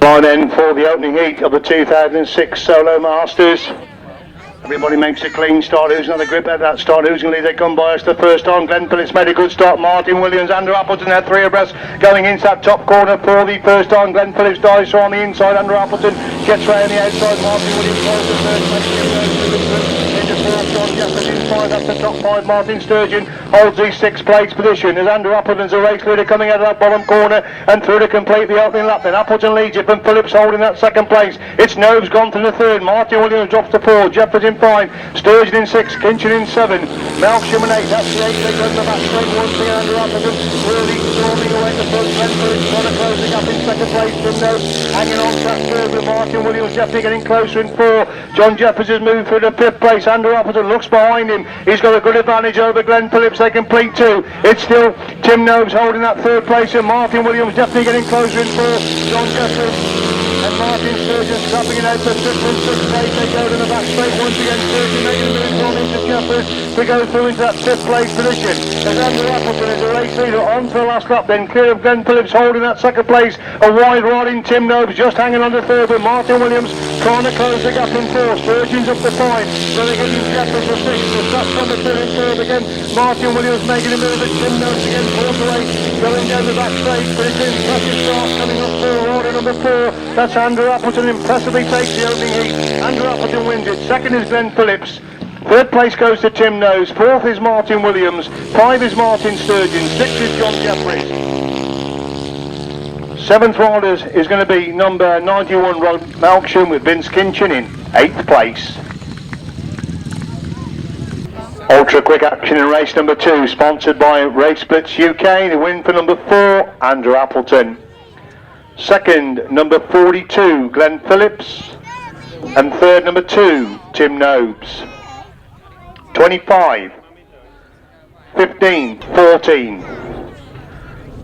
Line then for the opening heat of the 2006 Solo Masters. Everybody makes a clean start. Who's another grip at that start? Who's going to lead their gun by us the first time? Glen Phillips made a good start. Martin Williams, Andrew Appleton had 3 abreast going into that top corner for the first time. Glen Phillips dives through on the inside. Andrew Appleton gets round the outside. Martin Williams follows the first place. Into 4th, John Jefferies in 5. That's the top 5. Martin Sturgeon holds the 6th place position as Andrew Appleton's a race leader coming out of that bottom corner and through to complete the opening lap. Then Appleton leads it from Phillips holding that 2nd place. It's Nobes gone to the 3rd. Martin Williams drops to 4. Jefferies in 5. Sturgeon in 6. Kinchin in 7. Melksham in 8. That's the 8. They go in the back straight once again. Andrew Appleton really storming away the front. Glen Phillips trying to close the gap in 2nd place from Nobes. Hanging on track 3rd with Martin Williams. Jefferies getting closer in 4. John Jefferies has moved through to 5th place. Andrew Appleton looks behind him. He's got a good advantage over Glen Phillips. They complete 2. It's still Tim Nobes holding that 3rd place and Martin Williams definitely getting closer in 4. John Jefferies and Martin Sturgeon scrapping it out for 5th and 6th place. They go to the back straight once again. Sturgeon making a move on into Jefferies to go through into that 5th place position. And Andrew Appleton is a race leader on to the last lap then, clear of Glen Phillips holding that 2nd place. A wide ride in Tim Nobes just hanging on to 3rd with Martin Williams trying to close the gap in 4. Sturgeon's up to 5. So they're getting Jefferies for 6th. That's number 2 in 3rd again. Martin Williams making a move at Tim Nobes again. 4th away going down the back straight. But it's in impressive start coming up for order number 4. That's Andrew Appleton impressively takes the opening heat. Andrew Appleton wins it. 2nd is Glen Phillips. 3rd place goes to Tim Nobes. 4th is Martin Williams. 5 is Martin Sturgeon. 6th is John Jefferies. 7th riders is going to be number 91 Rod Melksham with Vince Kinchin in 8th place. Ultra quick action in race number 2, sponsored by Race Blitz UK. The win for number 4, Andrew Appleton. 2nd, number 42, Glen Phillips. And 3rd, number 2, Tim Nobes. 25, 15, 14,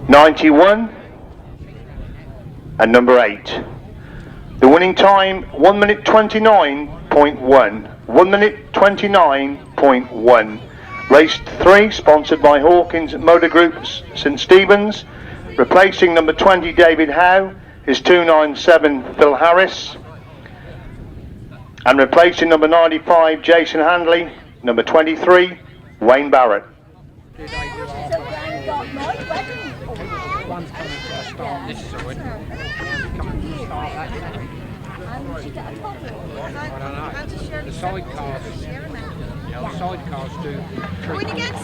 91, and number 8. The winning time, 1 minute 29.1. 1 minute 29.1. Race 3, sponsored by Hawkins Motor Group St Stephen's. Replacing number 20, David Howe, is 297, Phil Harris. And replacing number 95, Jason Handley, number 23, Wayne Barrett.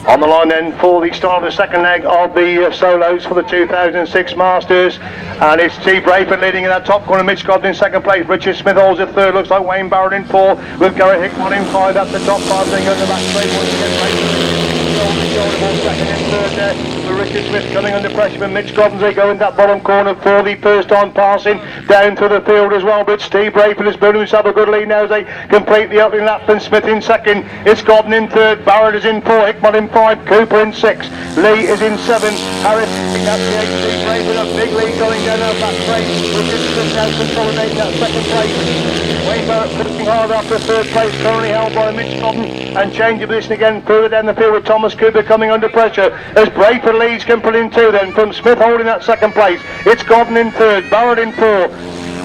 On the line then for the start of the 2nd leg of the solos for the 2006 Masters, and it's Steve Braidford leading in that top corner. Mitch Godden in 2nd place. Richard Smith holds it 3rd. Looks like Wayne Barrett in 4 with Gareth Hickman in 5. That's the top 5. Then going to the back straight once again. Second and 3rd there. Richard Smith coming under pressure from Mitch Godden. They go in that bottom corner for the first time passing down through the field as well. But Steve Braidford is building himself a good lead now as they complete the opening lap. And Smith in second. It's Godden in third. Barrett is in 4. Hickman in 5. Cooper in 6. Lee is in 7. Harris picking up the 8. Steve Braidford a big lead going down that back straight. Richard Smith now consolidating that second place. Wayne Barrett pushing hard after third place, currently held by Mitch Godden, and changing position again further down the field with Thomas Cooper coming under pressure as Braidford leads Kinchin in 2 then from Smith holding that second place. It's Godden in 3rd, Barrett in 4,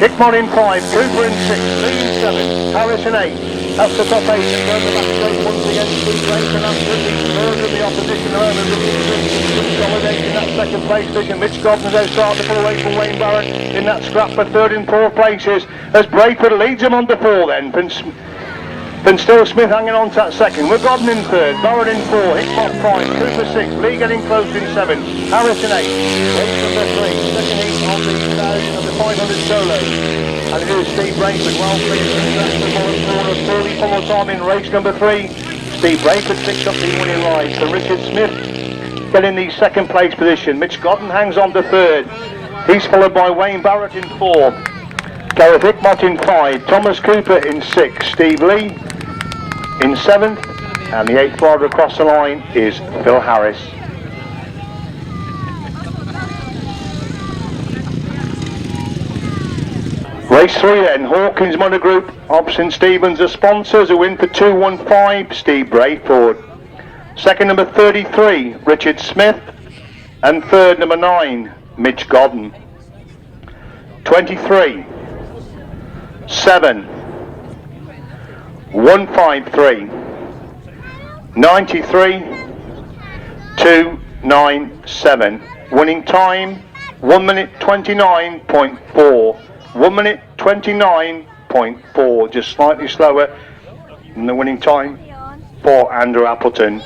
Hickman in 5, Cooper in 6, Lee in 7, Harris in 8. That's the top 8 and going the back straight once again. Steve Braidford absolutely murdering the opposition around and consolidating that second place position. Mitch Godden has started to pull away from Wayne Barrett in that scrap for 3rd and 4th places as Braidford leads him under 4 then. Then still Smith hanging on to that second. We're Godden in 3rd, Barrett in 4, Hickman 5, Cooper 6, Lee getting close in 7, Harris in 8, race number 3, second heat on the 1,000 of the 500 solo. And it is Steve Braidford well pleased to track the bottom corner, 30 full time in race number 3. Steve Braidford picks up the winning ride. So Richard Smith getting the second place position. Mitch Godden hangs on to 3rd. He's followed by Wayne Barrett in 4. Gareth Hickman in 5. Thomas Cooper in 6. Steve Lee in 7th. And the 8th rider across the line is Phil Harris. Race 3 then, Hawkins Motor Group, Option Stevens, the sponsors, who win for 215, Steve Braidford. Second number 33, Richard Smith. And third number 9, Mitch Godden. 23, 7, 153, 93, 297. Winning time, 1 minute 29.4. 1 minute 29.4, just slightly slower than the winning time for Andrew Appleton.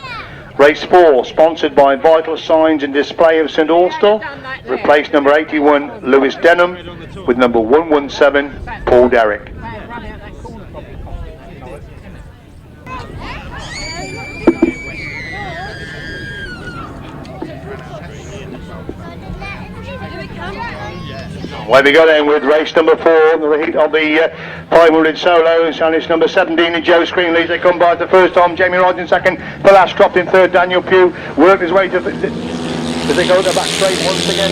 Race 4, sponsored by Vital Signs and Display of St Austell. Replace number 81, Lewis Denham, with number 117, Paul Derrick. Away we go then with race number 4, the heat of the 500 solos, and it's number 17 in Joe Screen leads. They come by the first time, Jamie Rodgers in second, Phil Ashcroft in third, Daniel Pugh worked his way to, as they go to the back straight once again.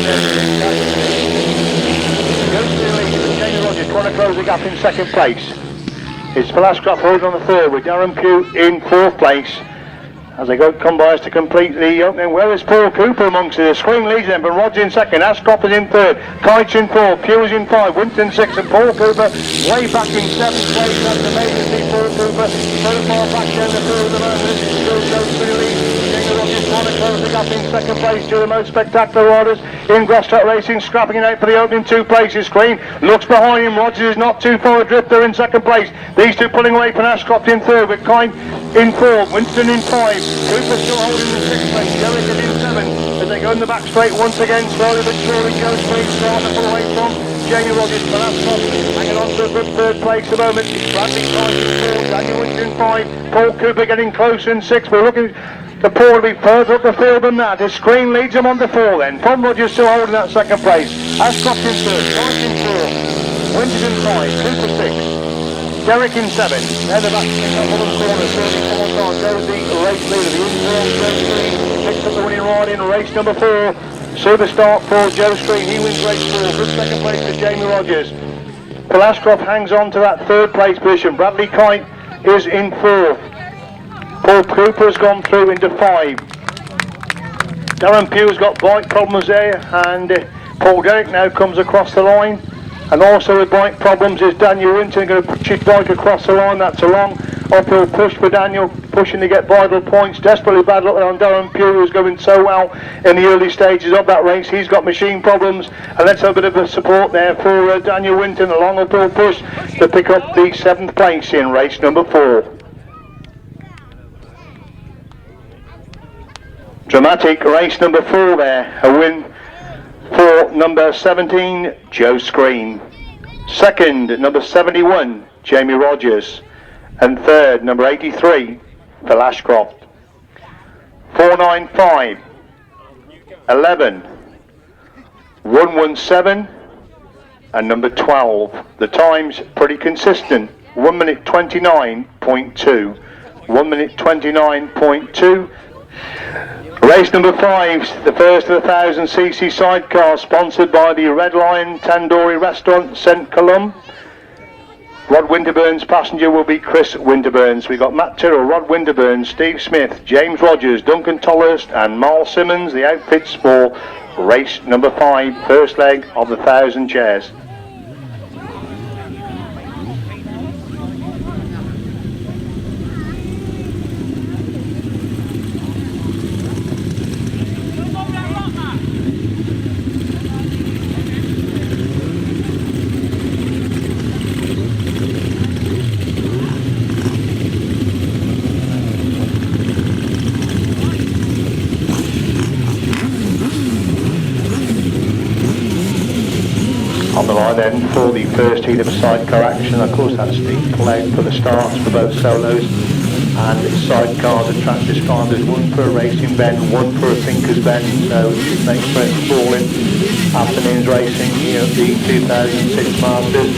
Joe Screen leads, Jamie Rodgers trying to close the gap in second place. It's Phil Ashcroft holding on the third with Darren Pugh in 4th place. As they come by us to complete the opening. Where is Paul Cooper amongst the screen leads then, but Rod's in second, Ashcroft is in third, Kinchin in 4, Pugh is in 5, Winterton 6, and Paul Cooper way back in 7th place. That's amazing to see Paul Cooper so far back down the field at the moment. Still goes through the lead. Rodgers trying to close the gap in second place to the most spectacular riders in Grasstrack racing, scrapping it out for the opening 2 places. Screen looks behind him, Rodgers is not too far adrift there in second place. These two pulling away from Ashcroft in third, with Kinchin in 4, Winterton in 5, Cooper still holding the 6th place, Derrick is in 7, as they go in the back straight once again, slowly but surely, Joe Screen starting to pull away from Jamie Rodgers, but Ashcroft hanging on to a good 3rd place at the moment. Bradley Kinchin in 4, Daniel Winterton in 5, Paul Cooper getting closer in 6, we're looking to Paul to be further up the field than that. His Screen leads him on to 4 then, Tom Rodgers still holding that 2nd place, Ashcroft in 3rd, Kinchin in 4, Winterton 5, Cooper 6, Derrick in 7, now the back in that bottom corner, 34 times, there's the race leader, the informed Joe Screen, picks up the winning ride in race number 4, super start for Joe Screen, he wins race 4, good 2nd place for Jamie Rodgers. Phil Ashcroft hangs on to that 3rd place position, Bradley Kinchin is in 4th, Paul Cooper has gone through into 5, Darren Pugh's got bike problems there, and Paul Derrick now comes across the line. And also with bike problems is Daniel Winton going to push his bike across the line. That's a long uphill push for Daniel, pushing to get vital points. Desperately bad luck on Darren Pugh, who's going so well in the early stages of that race. He's got machine problems, and let's have a bit of a support there for Daniel Winton. A long uphill push to pick up the 7th place in race number 4. Dramatic race number 4 there, a win for number 17, Joe Screen. Second, number 71, Jamie Rodgers. And third, number 83, Phil Ashcroft. 495, 11, 117 and number 12. The time's pretty consistent, 1 minute 29.2. 1 minute 29.2. Race number 5, the first of the 1000cc sidecar, sponsored by the Red Lion Tandoori Restaurant, St Column. Rod Winterburn's passenger will be Chris Winterburn. So we've got Matt Tyrrell, Rod Winterburn, Steve Smith, James Rodgers, Duncan Tolhurst and Myles Simmons, the outfits for race number 5, first leg of the 1000 chairs. On the line then for the first heat of sidecar action. Of course that's the play for the starts for both solos, and it's sidecars and track described as one for a racing bend, one for a thinker's bend, so it should make for a sprawling afternoon's racing here at the 2006 Masters.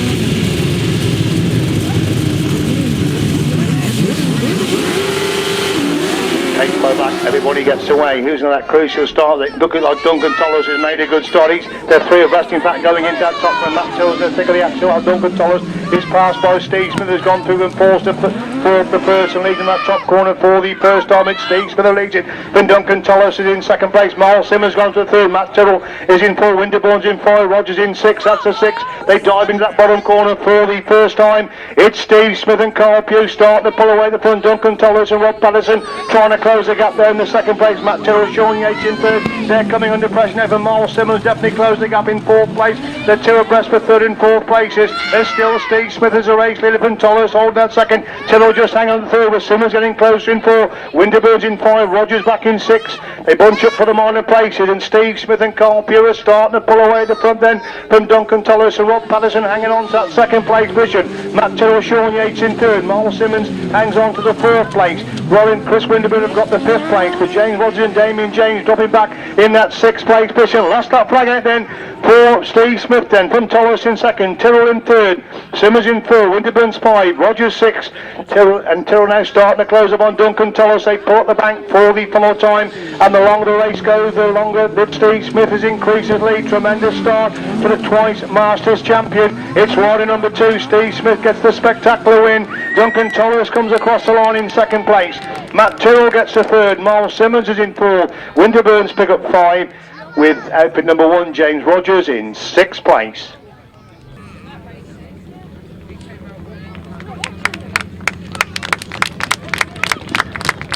Takes by back, everybody gets away. Who's in that crucial start? Looking like Duncan Tolhurst has made a good start. They're 3 abreast, in fact, going into that top one. Matt Till's in the thick of the action. Duncan Tolhurst is passed by Steve Smith, has gone through and forced the first and leads in that top corner for the first time. It's Steve Smith who leads it. Then Duncan Tolhurst is in second place. Myles Simmons gone to the third. Matt Tyrrell is in 4. Winterburn's in 5. Rodgers in 6. That's a 6. They dive into that bottom corner for the first time. It's Steve Smith and Carl Pugh starting to pull away the front. Duncan Tolhurst and Rob Patterson trying to close the gap there in the second place. Matt Tyrrell, Shaun Yates in 3rd. They're coming under pressure now for Myles Simmons. Definitely closed the gap in 4th place. They're 2 abreast for 3rd and 4th places. There's still Steve Smith as a race leader from Tolhurst holding that second. Tyrrell just hanging on the 3rd with Simmons getting closer in 4. Winterburn's in 5. Rodgers back in 6. They bunch up for the minor places, and Steve Smith and Carl Pugh are starting to pull away at the front then from Duncan Tolhurst and Rob Patterson hanging on to that second place position. Matt Tyrrell, Shaun Yates in 3rd. Myles Simmons hangs on to the 4th place. Roland, Chris Winterburn have got the 5th place, but James Rodgers and Damien James dropping back in that 6th place position. Last lap flag out then for Steve Smith then from Tolhurst in 2nd. Tyrrell in 3rd. Simmons in 4. Winterburn's 5. Rodgers 6. Tyrrell now starting to close up on Duncan Tolhurst. They pull up the bank for the follow time, and the longer the race goes, the longer that Steve Smith has increased his lead. Tremendous start for the twice Masters champion. It's rider number 2. Steve Smith gets the spectacular win. Duncan Tolhurst comes across the line in 2nd place. Matt Tyrrell gets the 3rd. Myles Simmons is in 4. Winterburn's pick up 5 with outfit number 1 James Rodgers in 6th place.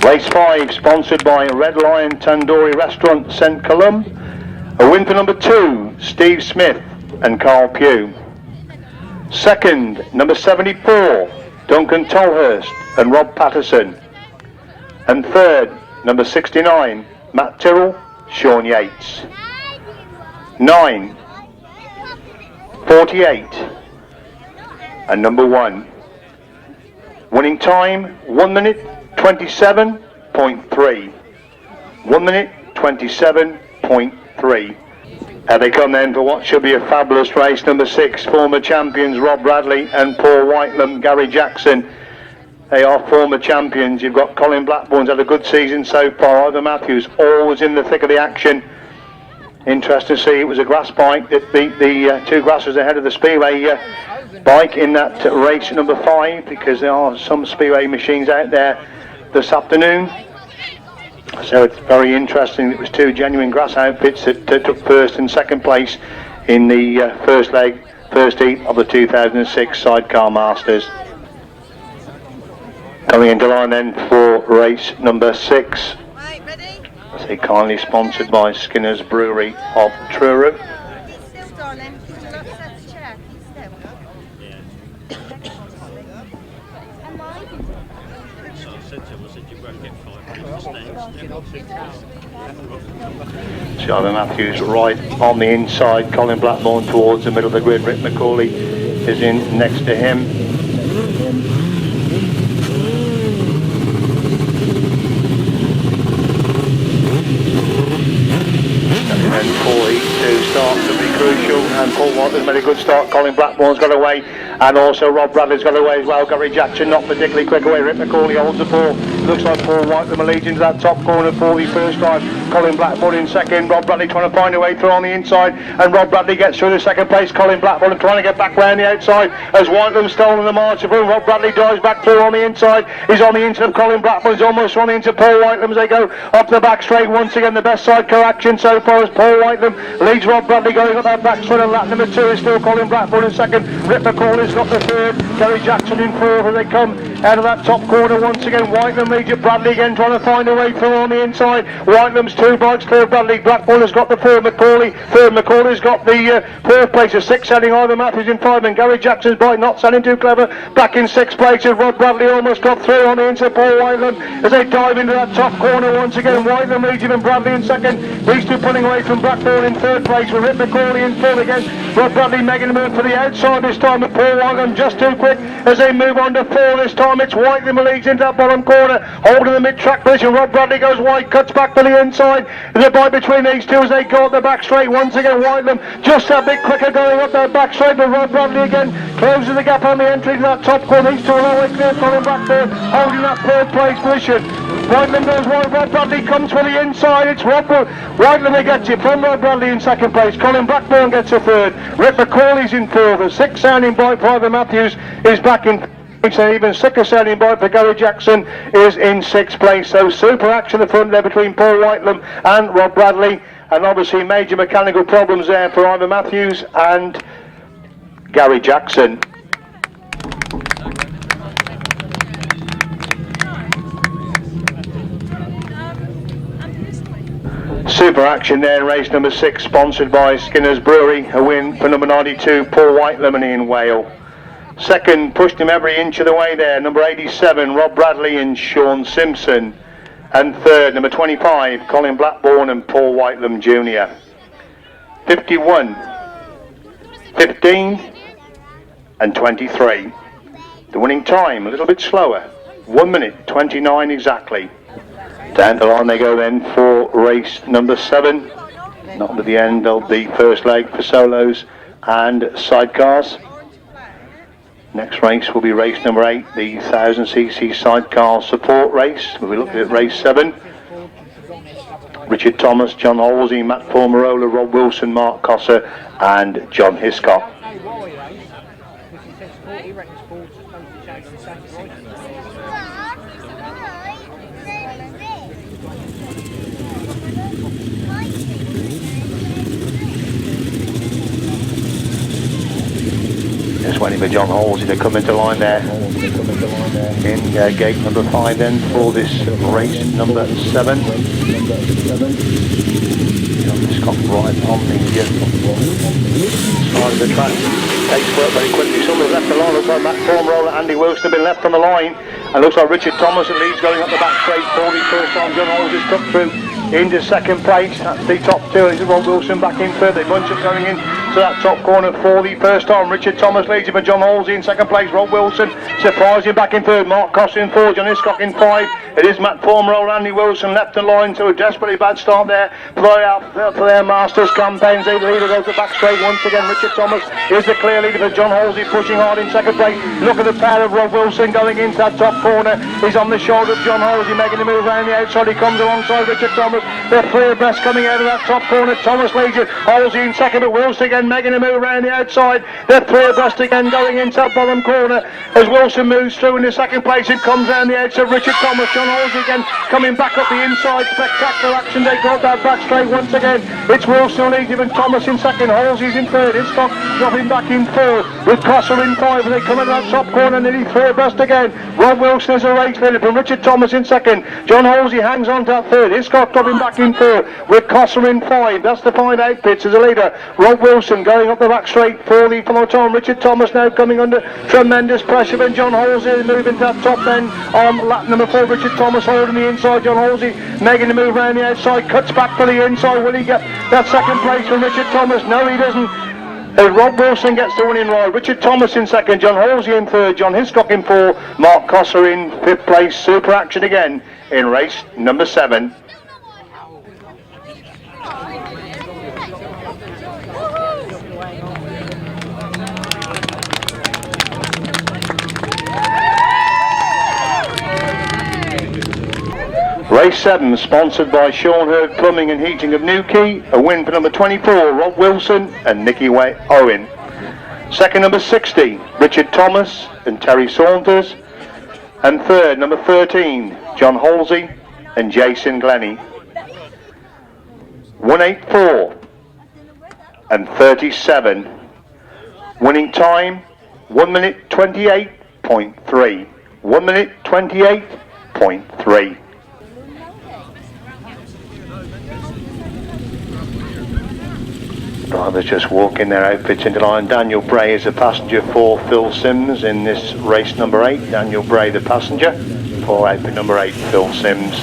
Race 5 sponsored by Red Lion Tandoori Restaurant, St Column. A win for number 2 Steve Smith and Carl Pugh. 2nd, number 74 Duncan Tolhurst and Rob Patterson. And 3rd, number 69 Matt Tyrrell, Shaun Yates. 9, 48 and number 1. Winning time 1 minute 27.3. 1 minute 27.3. Here they come then for what should be a fabulous race. Number 6, former champions Rob Bradley and Paul Whitelam, Gary Jackson. They are former champions. You've got Colin Blackbourn's had a good season so far. Ivor Matthews always in the thick of the action. Interesting to see, it was a grass bike that beat the 2 grasses ahead of the Speedway bike in that race number 5, because there are some Speedway machines out there this afternoon. So it's very interesting. It was 2 genuine grass outfits that took 1st and 2nd place in the first heat of the 2006 Sidecar Masters. Coming into line then for race number 6. I say kindly sponsored by Skinner's Brewery of Truro. Ivor Matthews right on the inside. Colin Blackbourn towards the middle of the grid. Rick Mcauley is in next to him. made a good start. Colin Blackbourn's got away, and also Rob Bradley's got away as well. Gary Jackson not particularly quick away. Rick Mcauley holds the ball. Looks like Paul Whitelam leads into that top corner for the first time. Colin Blackbourn in second. Rob Bradley trying to find a way through on the inside, and Rob Bradley gets through the second place. Colin Blackbourn trying to get back round the outside as Whitelam stolen the march of him. Rob Bradley dives back through on the inside. He's on the inside of Colin Blackbourn. He's almost running into Paul Whitelam as they go up the back straight. Once again, the best sidecar action so far as Paul Whitelam leads Rob Bradley going up that back straight, and lap number 2 is still Colin Blackbourn in second. Rick Mcauley's got the third. Gary Jackson in fourth as they come out of that top corner once again. Whitelam leads it. Bradley again trying to find a way through on the inside. Whitelam's 2 bikes clear. Bradley. Blackbourn has got the third. Mcauley's got the fourth place. A 6 heading Ivor Matthews in 5, and Gary Jackson's bike not sounding too clever. Back in 6th place as Rod Bradley almost got through on the inside. Paul Whitelam as they dive into that top corner once again. Whitelam leads him and Bradley in second. These two pulling away from Blackbourn in 3rd place with Rick Mcauley in 4th again. Rod Bradley making a move for the outside this time, but Paul Whitelam just too quick as they move on to 4 this time. It's Whitelam who leads into that bottom corner, holding the mid-track position. Rod Bradley goes wide, cuts back to the inside. The bite between these two as they go up the back straight. Once again, Whitelam just a bit quicker going up that back straight, but Rod Bradley again closes the gap on the entry to that top corner. These two are all the way clear. Colin Blackbourn holding that 3rd place position. Whitelam goes wide. Rod Bradley comes for the inside. It's Whitelam who gets it from Rod Bradley in 2nd place. Colin Blackbourn gets a 3rd. Rick Mcauley's in 4th. A 6 sounding bike for Ivor Matthews is back in. And even 6th sounding bike for Gary Jackson is in 6th place. So super action at the front there between Paul Whitelam and Rod Bradley, and obviously major mechanical problems there for Ivor Matthews and Gary Jackson. Super action there in race number 6, sponsored by Skinner's Brewery. A win for number 92, Paul Whitelam and Ian Whale. Second, pushed him every inch of the way there, number 87, Rob Bradley and Shaun Simpson. And third, number 25, Colin Blackbourn and Paul Whitelam Jr. 51, 15 and 23. The winning time, a little bit slower, 1 minute 29 exactly. Down the line they go then for race number 7. Not at the end of the first leg for solos and sidecars. Next race will be race number 8, the 1000cc sidecar support race. We'll be looking at race 7. Richard Thomas, John Halsey, Matt Formarola, Rob Wilson, Mark Cossar and John Hiscock. Just waiting for John Halsey to come into line there in gate number 5 then for this race number 7. John Hiscock right on the side of the track. Takes work very quickly. Someone's left the line. Looks like Matt Formarola, Andy Wilson have been left on the line. And looks like Richard Thomas at least going up the back straight for the first time. John Halsey's cut through into 2nd place. That's the top 2. This is Rob Wilson back in 3rd. They bunch up going in to that top corner for the first time. Richard Thomas leads him and John Halsey in 2nd place. Rob Wilson surprising back in 3rd. Mark Cossar in 4th. John Hiscock in 5. It is Matt Formarola, Andy Wilson left the line to a desperately bad start there for their Masters campaigns. They leader goes to back straight once again. Richard Thomas is the clear leader for John Halsey, pushing hard in 2nd place. Look at the pair of Rob Wilson going into that top corner. He's on the shoulder of John Halsey, making the move around the outside. He comes alongside Richard Thomas. They're clear best coming out of that top corner. Thomas leads it. Halsey in 2nd, but Wilson again making a move around the outside. They're clear best again going into that bottom corner as Wilson moves through in the 2nd place. It comes around the outside. Richard Thomas, John Halsey again coming back up the inside. Spectacular action. They got that back straight once again. It's Wilson leads him and Thomas in 2nd. Halsey's in 3rd. Hiscock dropping back in 4th with Cossar in 5. They come in that top corner, nearly third best again. Rob Wilson is a race leader from Richard Thomas in 2nd. John Halsey hangs on to that 3rd. Hiscock dropping back in 4th with Cossar in 5. That's the 5 outfits as a leader. Rob Wilson going up the back straight for the peloton. Richard Thomas now coming under tremendous pressure, and John Halsey moving to that top end on lap number 4. Richard Thomas holding the inside. John Halsey making the move around the outside, cuts back to the inside. Will he get that 2nd place from Richard Thomas? No, he doesn't. As Rob Wilson gets the winning ride. Richard Thomas in 2nd, John Halsey in 3rd, John Hiscock in 4, Mark Cossar in 5th place. Super action again in race number 7. Race 7, sponsored by Shaun Hurd Plumbing and Heating of Newquay. A win for number 24, Rob Wilson and Nicky Owen. Second, number 60, Richard Thomas and Terry Saunders. And third, number 13, John Halsey and Jason Glenie. 184 and 37. Winning time, 1 minute 28.3. 1 minute 28.3. Drivers just walking their outfits into line. Daniel Bray is a passenger for Phil Sims in this race number 8. Daniel Bray the passenger for outfit number 8, Phil Sims.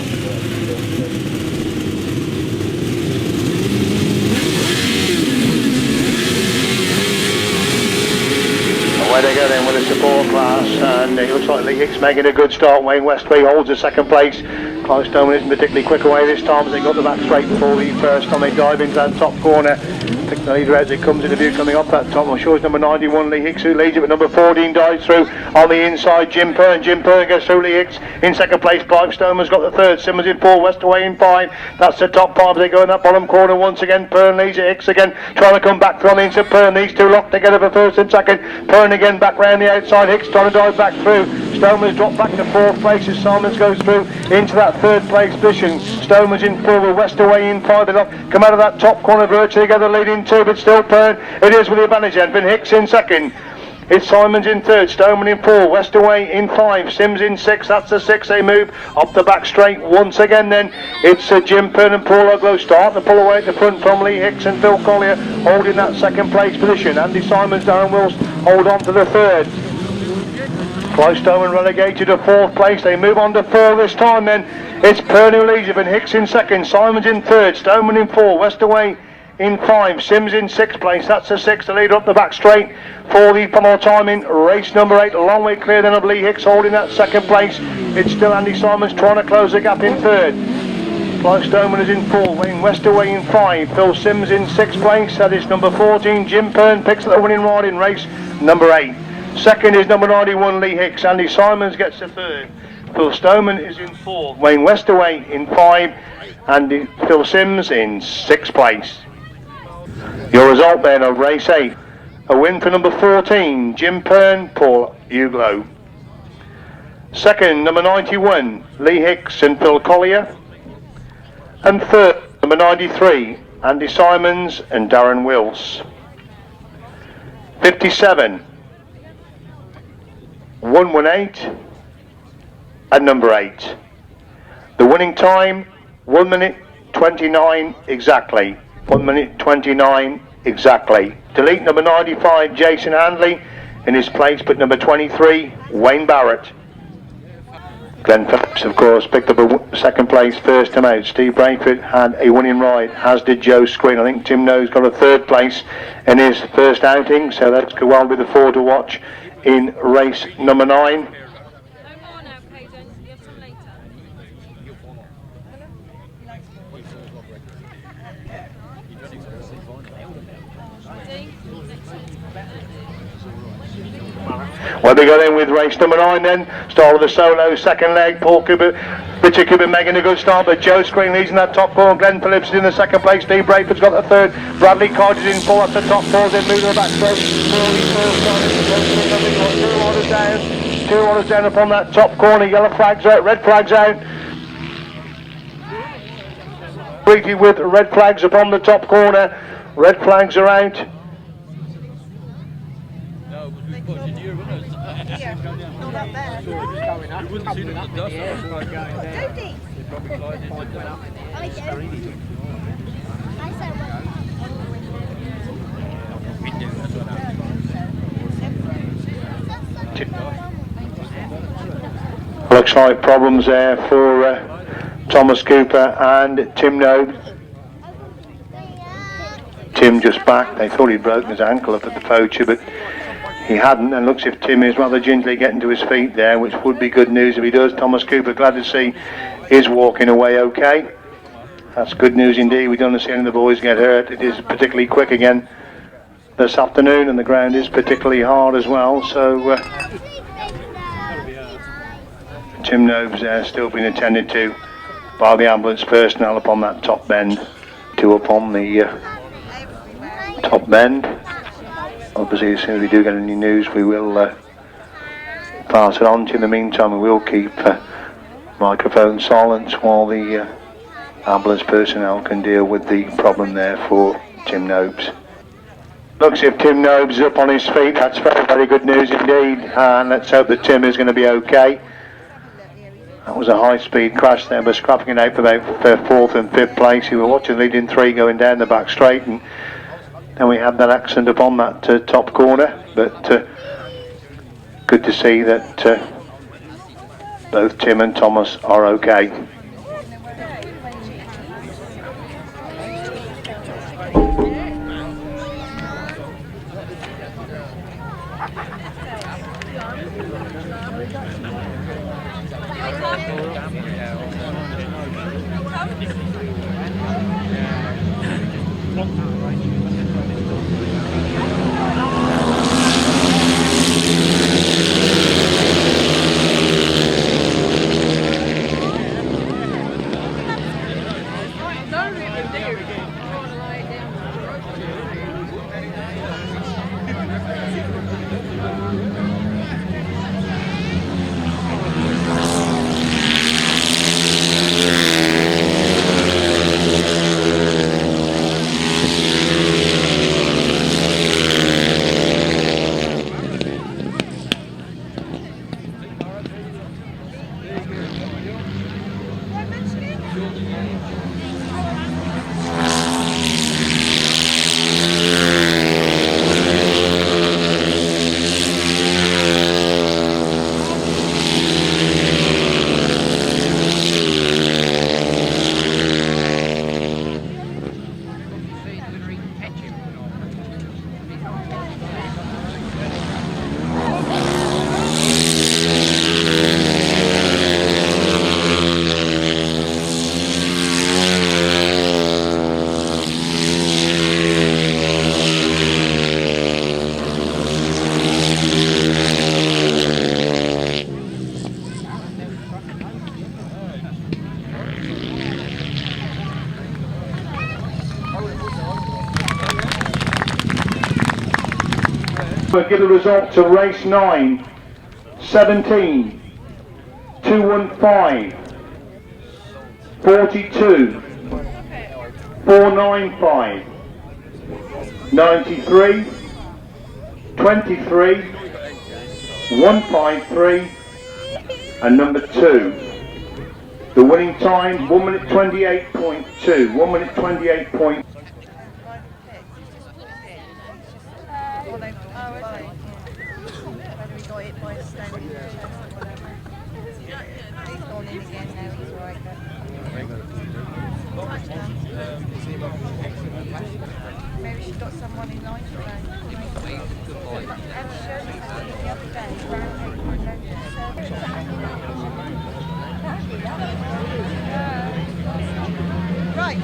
Away they go then with a support class, and it looks like Lee Hicks making a good start. Wayne Westway holds the second place. Clive Stoneman isn't particularly quick away this time, as they got the back straight before the first time they dive into that top corner. Pick the leader as it comes into view coming off that top. I'm sure it's number 91 Lee Hicks who leads it, but number 14 dives through on the inside. Jim Pern goes through Lee Hicks in second place. Clive Stoneman's got the third. Simmons in 4, Westaway in 5. That's the top 5. They go in that bottom corner once again. Pern leads it. Hicks again trying to come back from the inside. Pern, these two locked together for first and second. Pern again back round the outside. Hicks trying to dive back through. Stoneman's dropped back to 4th place as Simons goes through into that 3rd place position. Stoneman's in 4 with Westaway in 5. They'll come out of that top corner virtually together, leading 2, but still Pern. It is with the advantage then. Been Hicks in 2nd. It's Simons in 3rd, Stoneman in 4, Westaway in 5, Sims in 6. That's the 6. They move up the back straight once again then. It's Jim Pern and Paul Oglow start to pull away at the front from Lee Hicks and Phil Collier holding that 2nd place position. Andy Simons, Darren Wills hold on to the 3rd. Clive Stoneman relegated to 4th place. They move on to 4 this time then. It's Pern who leads it, and Hicks in 2nd, Simons in 3rd, Stoneman in 4, Westaway in 5, Sims in 6th place. That's the 6th, the leader up the back straight for the final time in race number 8. A long way clear then of Lee Hicks holding that 2nd place. It's still Andy Simons trying to close the gap in 3rd. Clive Stoneman is in 4, Wayne Westaway in 5, Phil Sims in 6th place. That is number 14, Jim Pern picks up the winning ride in race number 8. 2nd is number 91 Lee Hicks. Andy Simons gets the 3rd. Phil Stoneman is in 4th, Wayne Westaway in 5, and Phil Sims in 6th place. Your result then of race 8, a win for number 14, Jim Pern, Paul Oglow. 2nd, number 91, Lee Hicks and Phil Collier. And 3rd, number 93, Andy Simons and Darren Wills. 57, 118, and number 8. The winning time, 1 minute 29 exactly. 1 minute 29 exactly. Delete number 95, Jason Handley. In his place, put number 23, Wayne Barrett. Glen Phillips, of course, picked up a 2nd place first time out. Steve Braidford had a winning ride, as did Joe Screen. I think Tim No's got a 3rd place in his first outing, so that could well be the 4 to watch in race number 9. Well, we go in with race number 9 then. Start with a solo 2nd leg. Paul Cooper, Richard Cooper making a good start, but Joe Screen leads in that top 4. Glen Phillips is in the 2nd place. Steve Braidford's got the 3rd. Bradley Carter's in 4. That's the top 4. Then moving the back straight. 2 orders down upon that top corner. Yellow flags out, red flags out. Greeted with red flags upon the top corner. Red flags are out. Looks like problems there for Thomas Cooper and Tim Nobes. Tim just back. They thought he'd broken his ankle up at the poacher, but he hadn't, and looks if Tim is rather gingerly getting to his feet there, which would be good news if he does. Thomas Cooper, glad to see, is walking away okay. That's good news indeed. We don't want to see any of the boys get hurt. It is particularly quick again this afternoon, and the ground is particularly hard as well, so Tim Nobes there still being attended to by the ambulance personnel upon that top bend, 2 upon the top bend. Obviously, as soon as we do get any news, we will pass it on to you. In the meantime, we will keep microphone silent while the ambulance personnel can deal with the problem there for Tim Nobes. Looks as if Tim Nobes is up on his feet. That's very, very good news indeed, and let's hope that Tim is going to be okay. That was a high-speed crash there, but scrapping it out for about 4th and 5th place. You were watching leading 3 going down the back straight, and then we had that accident upon that top corner. But good to see that both Tim and Thomas are okay. We'll give the results of race 9, 17, 215, 42, 495, 93, 23, 153 and number 2. The winning time 1 minute 28.2, 1 minute 28.2. Maybe she's got someone in line today. Right.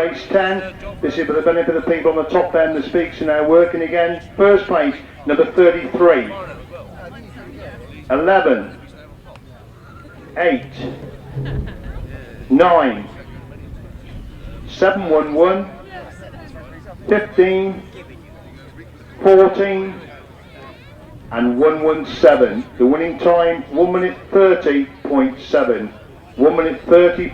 race 10. This is for the benefit of the people on the top end. The speaks are now working again. First place, number 33. 11. 8. 9. 711. 15. 14. And 117. The winning time, 1 minute 30.7. 1 minute 30.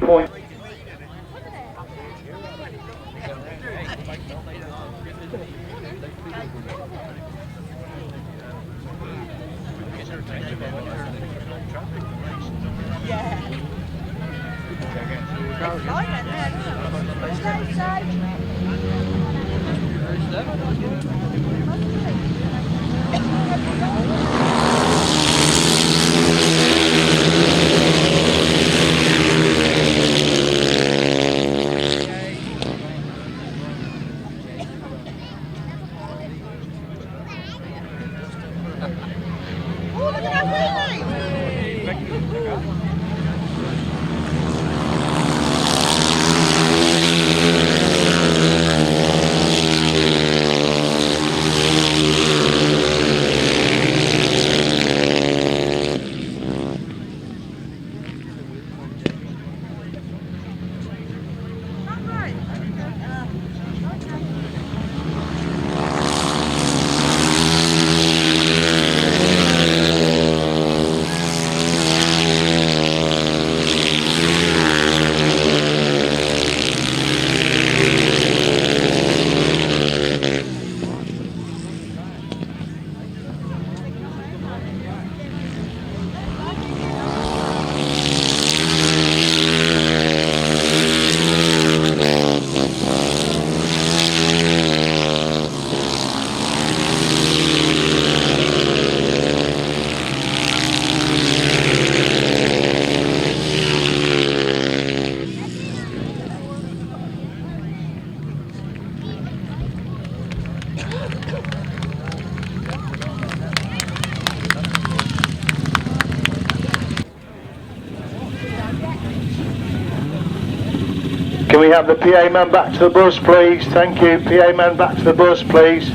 Can we have the PA man back to the bus, please? Thank you. PA man back to the bus, please.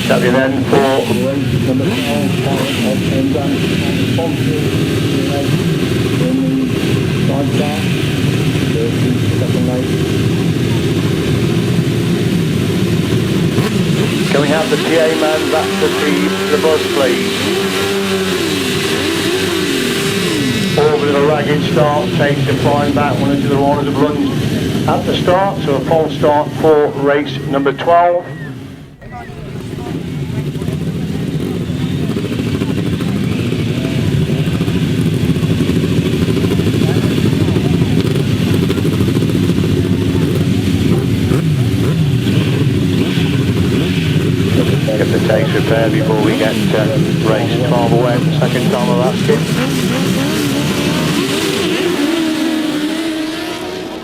That'll be then for race number 12, Can we have the PA man back to the bus, please? All with a ragged start, takes the flying back, one into the orders of runs at the start, so a false start for race number 12. Get the takes repaired before we get race 12 away for the second time of asking.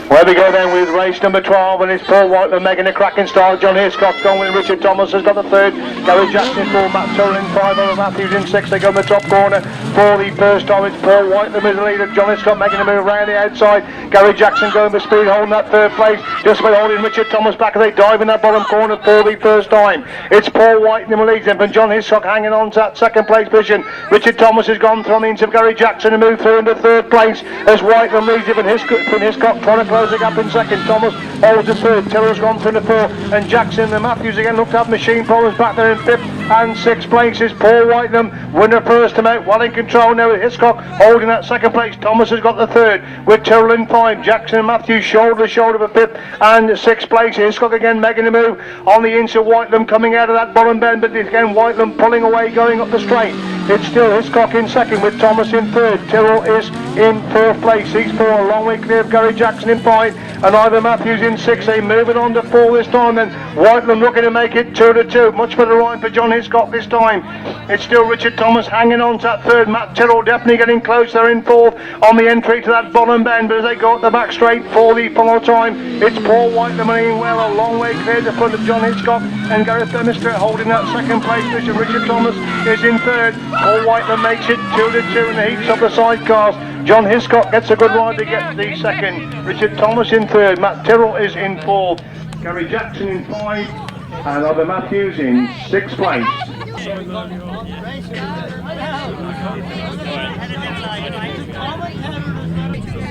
Where we go then with race number 12, and it's Paul Whitelam making a cracking start. John Hiscock's gone with Richard Thomas has got the third. Gary Jackson in 4, Matt Turley in 5, Ivor Matthews in 6. They go in the top corner for the first time. It's Paul Whitelam as the leader. John Hiscock making a move around the outside. Gary Jackson going for speed, holding that third place. Just by holding Richard Thomas back as they dive in that bottom corner for the first time. It's Paul Whitelam leads them, and John Hiscock hanging on to that second place position. Richard Thomas has gone through into Gary Jackson and moved through into third place as Whitelam leads him, and Hiscock trying to close the gap in second. Thomas holds the third. Tilller's gone through the 4, and Jackson and Matthews again looked to have machine problems back there in 5th and 6th places. Paul Whitelam winner first time out, well in control now with Hiscock holding that second place. Thomas has got the third with Tyrrell in 5. Jackson and Matthews shoulder to shoulder for 5th and 6th place. Hiscock again making a move on the inside. Whitelam coming out of that bottom bend, but again Whitelam pulling away going up the straight. It's still Hiscock in second with Thomas in 3rd. Tyrrell is in 4th place. He's 4, a long way clear of Gary Jackson in 5. and Ivor Matthews in 6. They moving on to 4 this time, then Whitelam looking to make it 2-2. Much better line for John Hiscock this time. It's still Richard Thomas hanging on to that third. Matt Tyrrell definitely getting close. They're in 4th on the entry to that bottom bend, but as they go up the back straight for the final time, it's Paul Whitelam running well, a long way clear to front of John Hiscock and Gareth Bemister holding that second place position. Richard Thomas is in 3rd. Paul Whitelam makes it 2-2 in the heats of the sidecars. John Hiscock gets a good ride to get the 2nd. Richard Thomas in 3rd. Matt Tyrrell is in 4th. Gary Jackson in 5. And Ivor Matthews in 6th place.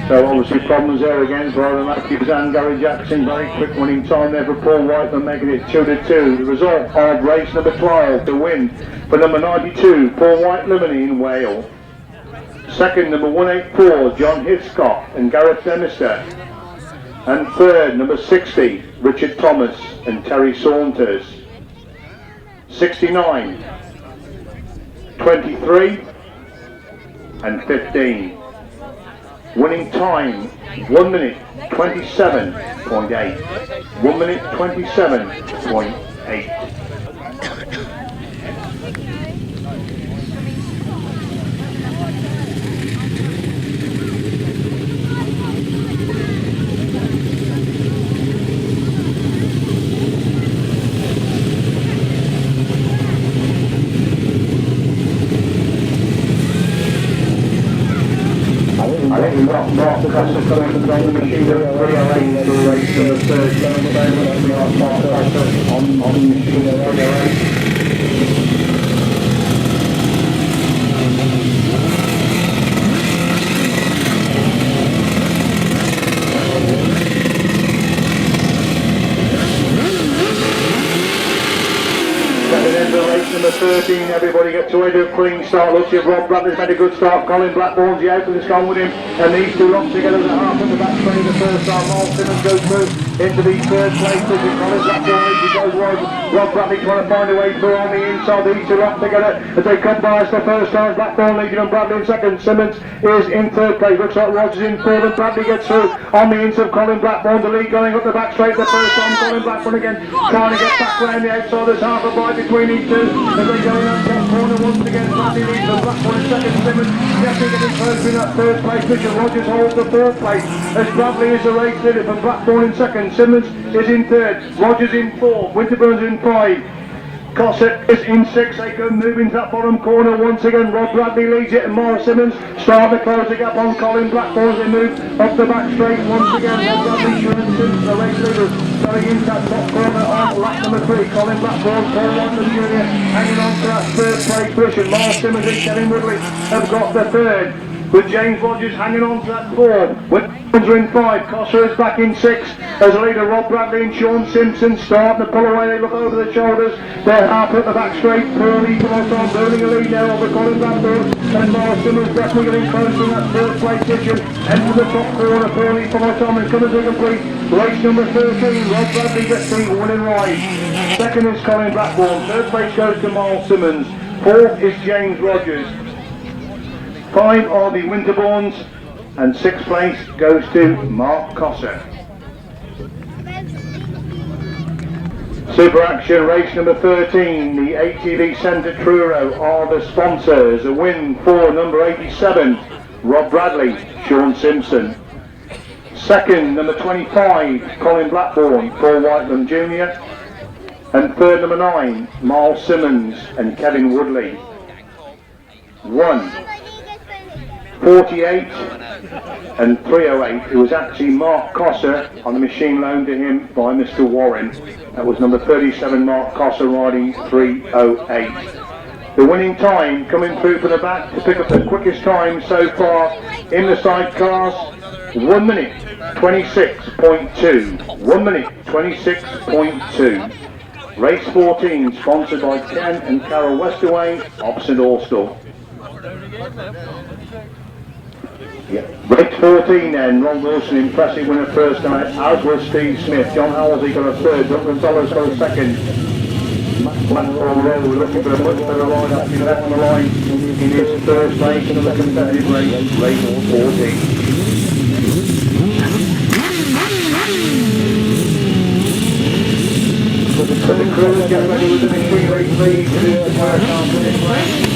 So obviously problems there again for Ivor Matthews and Gary Jackson. Very quick winning time there for Paul Whitelam, making it 2-2. The result of race number 12, the win for number 92, Paul Whitelam in Wales. Second, number 184, John Hiscock and Gareth Bemister. And third, number 60, Richard Thomas and Terry Saunders. 69, 23 and 15. Winning time 1 minute 27.8. 1 minute 27.8. I think we've got Mark Cossar coming from the machine at 308 to race number 3rd. Mark Cossar on the machine at 308. Number 13, everybody gets away to a clean start. Looks like Rod Bradley's made a good start. Colin Blackbourn's the out and has gone with him. And these two locked together at half at the back straight the first time. Myles Simmons goes through into the 3rd place. Colin Blackbourn as he goes wide. Rod Bradley trying to find a way through on the inside. These two locked together as they come by us the first time. Blackbourn leading on Bradley in 2nd. Simmons is in 3rd place. Looks like Rodgers in 4th and Bradley gets through on the inside of Colin Blackbourn. The lead going up the back straight the first time. Colin Blackbourn again trying to get back round the outside. There's half a bite between these two as they go in top corner once again. Bradley leads the Blackbourn in 2nd. Simmons definitely getting close in that 3rd place. Richard Rodgers holds the 4th place as Bradley is the race leader from Blackbourn in 2nd. Simmons is in 3rd. Rodgers in 4th. Winterburn's in 5. Cossar is in 6. They go moving to that bottom corner once again. Rod Bradley leads it and Myles Simmons starting to close the gap on Colin Blackbourn as they move up the back straight once again. Rod Bradley, Shaun Simpson, the race leaders, going into that top corner on lap number 3. Colin Blackbourn, Paul Whitelam Jr. hanging on to that 3rd place position. Myles Simmons and Kevin Woodley have got the 3rd. With James Rodgers hanging on to that 4th. Winterton are in 5. Cossar is back in 6. As leader Rod Bradley and Shaun Simpson starting to pull away. They look over the shoulders. They're half at the back straight. Poorly from on building a lead now over Colin Blackbourn. And Myles Simmons definitely getting close in that 3rd place position. Enter the top corner. Poorly from on and coming to complete. Race number 13. Rod Bradley gets the winning ride. 2nd is Colin Blackbourn. 3rd place goes to Myles Simmons. 4th is James Rodgers. 5 are the Winterborns, and 6th place goes to Mark Cossar. Super Action race number 13, the ATV Centre Truro are the sponsors. A win for number 87, Rob Bradley, Shaun Simpson. 2nd, number 25, Colin Blackbourn, Paul Whitelam Jr. And 3rd, number 9, Myles Simmons and Kevin Woodley. 1, 48 and 308. It was actually Mark Cossar on the machine loaned to him by Mr. Warren. That was number 37, Mark Cossar, riding 308. The winning time coming through from the back to pick up the quickest time so far in the sidecars, 1 minute 26.2. 1 minute 26.2. Race 14, sponsored by Ken and Carol Westerway of St Austell. Yeah. Race 14 then, Ron Wilson, impressive winner first night, as was Steve Smith. John Halsey got a 3rd, Duncan Tolhurst got a 2nd. Blackbourn there, we're looking for a much better ride up in left on the line in his first race, another competitive race, race 14. please, work after this race.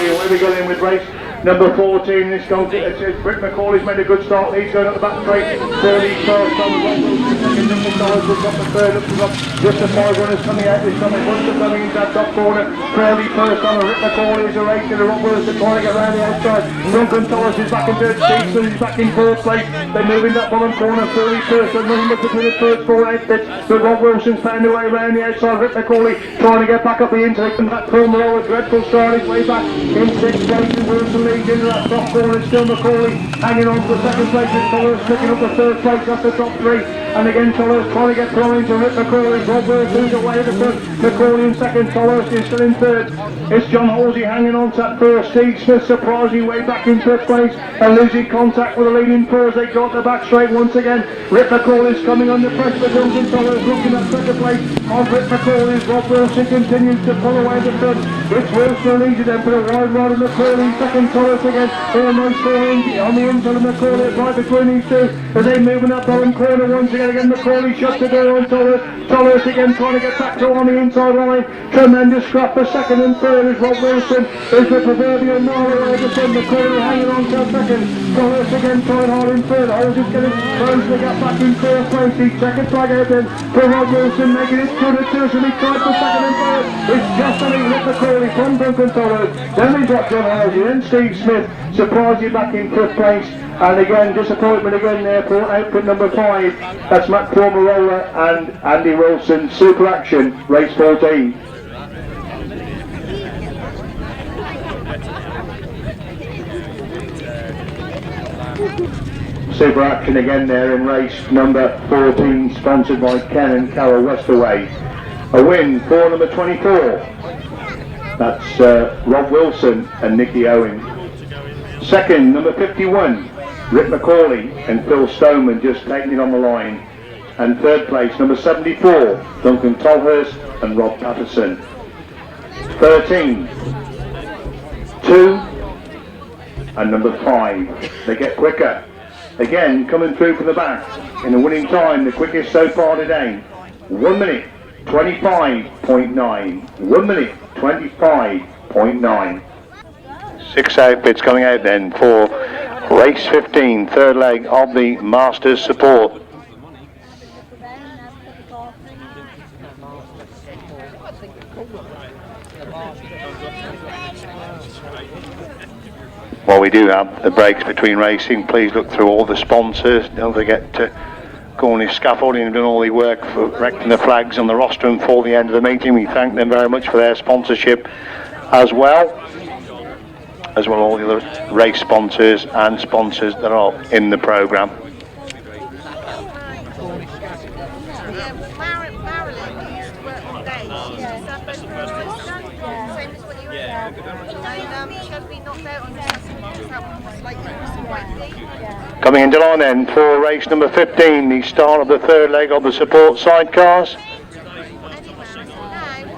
Where we got in with race number 14, this goes to Britt Mcauley's made a good start. He's going up the back straight. 30 first on the Rod Melksham, second Duncan Tolhurst has got the third up to up. Just the 5 runners coming out this time. Winterton coming into that top corner. 30 first on the Britt Mcauley is a race to the Rod Melksham trying to get round the outside. Duncan Tolhurst is back in third. Steve is back in fourth place. They're moving that bottom corner. 30 first and nothing but between the first 4 outfits. But Rod Wilson's found a way around the outside. Britt Mcauley trying to get back up the intake and that corner roll. A dreadful start his way back in 6th place. And Wilson leads into that top corner. Still Mcauley hanging on to the second place. And Tolhurst picking up the third place after top 3. And again Tolhurst trying to get thrown into Britt Mcauley. Rod Wilson's away at the front. Mcauley in second. Tolhurst is still in third. It's John Halsey hanging on to that first. Steve Smith surprising way back in 5th place and losing contact with the leading four as they got the back straight once again. Britt Mcauley's coming under pressure. Duncan Tolhurst looking at second place on Britt Mcauley's. Rod Wilson continues to pull away the front. It's Wilson leads them for a wide rod of Mcauley. Second Tolhurst again. Almost on the inside of Mcauley. Right between these two as they move in that bottom corner once again. Mcauley shuts the door on Tolhurst. Tolhurst again trying to get back to on the inside line. Tremendous scrap for second and third as Rod Wilson is the proverbial mile away the front. Mcauley hanging on to second. Tolhurst again trying hard in third. Holmes is getting close to get back in fourth place. He's second flag out then for Rod Wilson making it 2-2. So he tried for second and third. It's just a Britt Mcauley from Duncan Tolhurst. Then we've got John Halsey and Steve Smith surprisingly back in 5th place. And again, disappointment again there for output number 5. That's Matt Formarola and Andy Wilson. Super Action, race 14. Super Action again there in race number 14, sponsored by Ken and Carol Westerway. A win for number 24. That's Rod Wilson and Nicky Owen. Second, number 51. Britt Mcauley and Phil Stoneman just taking it on the line. And third place, number 74, Duncan Tolhurst and Rob Patterson. 13, 2, and number 5. They get quicker. Again, coming through from the back in the winning time, the quickest so far today. 1 minute, 25.9. 1 minute, 25.9. 6 outfits coming out then for race 15, third leg of the Masters Support. While we do have the breaks between racing, please look through all the sponsors. Don't forget to Cornish Scaffolding have done all the work for erecting the flags on the rostrum for the end of the meeting. We thank them very much for their sponsorship as well all the other race sponsors and sponsors that are in the programme. Coming into line then for race number 15, the start of the third leg of the support sidecars.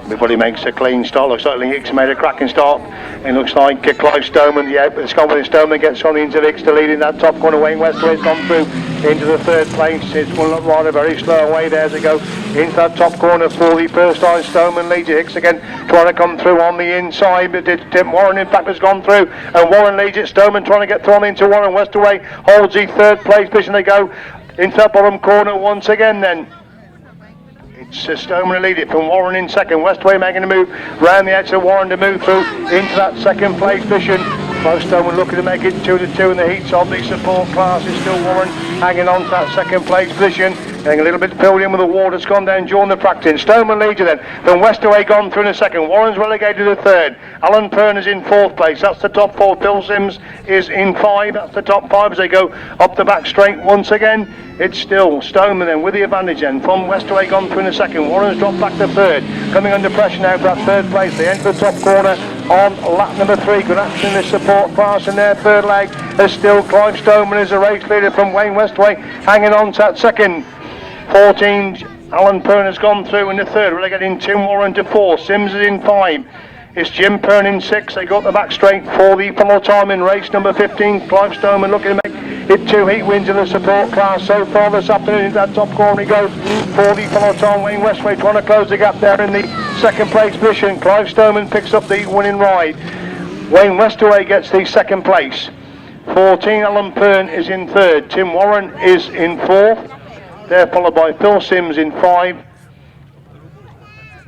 Everybody makes a clean start. Looks like Lee Hicks made a cracking start. It looks like Clive Stoneman, it's confident Stoneman gets on into Hicks to lead in that top corner. Wayne Westway's gone through into the third place. It's one up rather very slow away there as they go into that top corner for the first time. Stoneman leads it. Hicks again trying to come through on the inside, but Tim Warren in fact has gone through and Warren leads it. Stoneman trying to get thrown into Warren. Westaway holds the third place position. They go into that bottom corner once again then. It's Stoneman lead it from Warren in second. Westaway making a move round the edge of Warren to move through into that second place position. Both Stoneman looking to make it 2-2 in the heats of the support class. Is still Warren hanging on to that second place position. Getting a little bit filled in with the water that's gone down during the practice. Stoneman leads it then. Then Westaway gone through in a second. Warren's relegated to third. Alan Pern is in fourth place. That's the top 4. Phil Sims is in 5. That's the top 5 as they go up the back straight once again. It's still Stoneman then with the advantage then. From Westaway gone through in a second. Warren's dropped back to third. Coming under pressure now for that third place. They enter the top corner on lap number 3. Good action in the support class in their third leg. There's still Clive Stoneman as a race leader from Wayne Westaway hanging on to that second. 14, Alan Pern has gone through in the third. Relegating Tim Warren to 4. Sims is in 5. It's Jim Pern in 6. They got the back straight for the final time in race number 15. Clive Stoneman looking to make Hit 2 heat wins in the support class so far this afternoon. In that top corner he goes for the peloton. Wayne Westway trying to close the gap there in the second place position. Clive Stoneman picks up the winning ride. Wayne Westaway gets the second place. 14 Alan Pern is in third. Tim Warren is in fourth. They're followed by Phil Sims in 5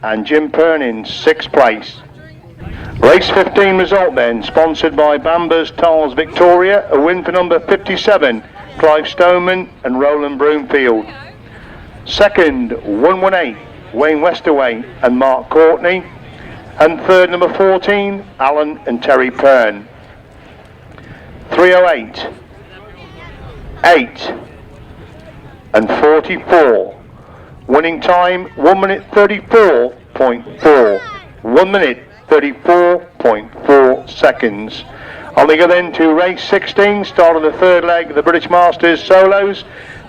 and Jim Pern in 6th place. Race 15 result then, sponsored by Bambers Tiles Victoria. A win for number 57, Clive Stoneman and Roland Broomfield. Second, 118, Wayne Westaway and Mark Courtney. And third, number 14, Alan and Terry Pern. 308, 8 and 44. Winning time 1 minute 34.4. 1 minute 34.4 seconds. On we go then to race 16, start of the third leg of the British Masters Solos.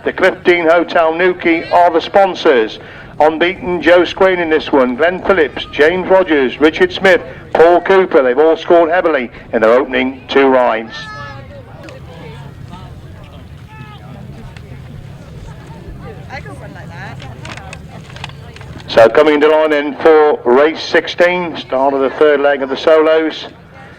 The Cliff Dean Hotel Newquay are the sponsors. Unbeaten Joe Screen in this one, Glen Phillips, James Rogers, Richard Smith, Paul Cooper. They've all scored heavily in their opening 2 rides. So coming into line then for race 16, start of the third leg of the Solos.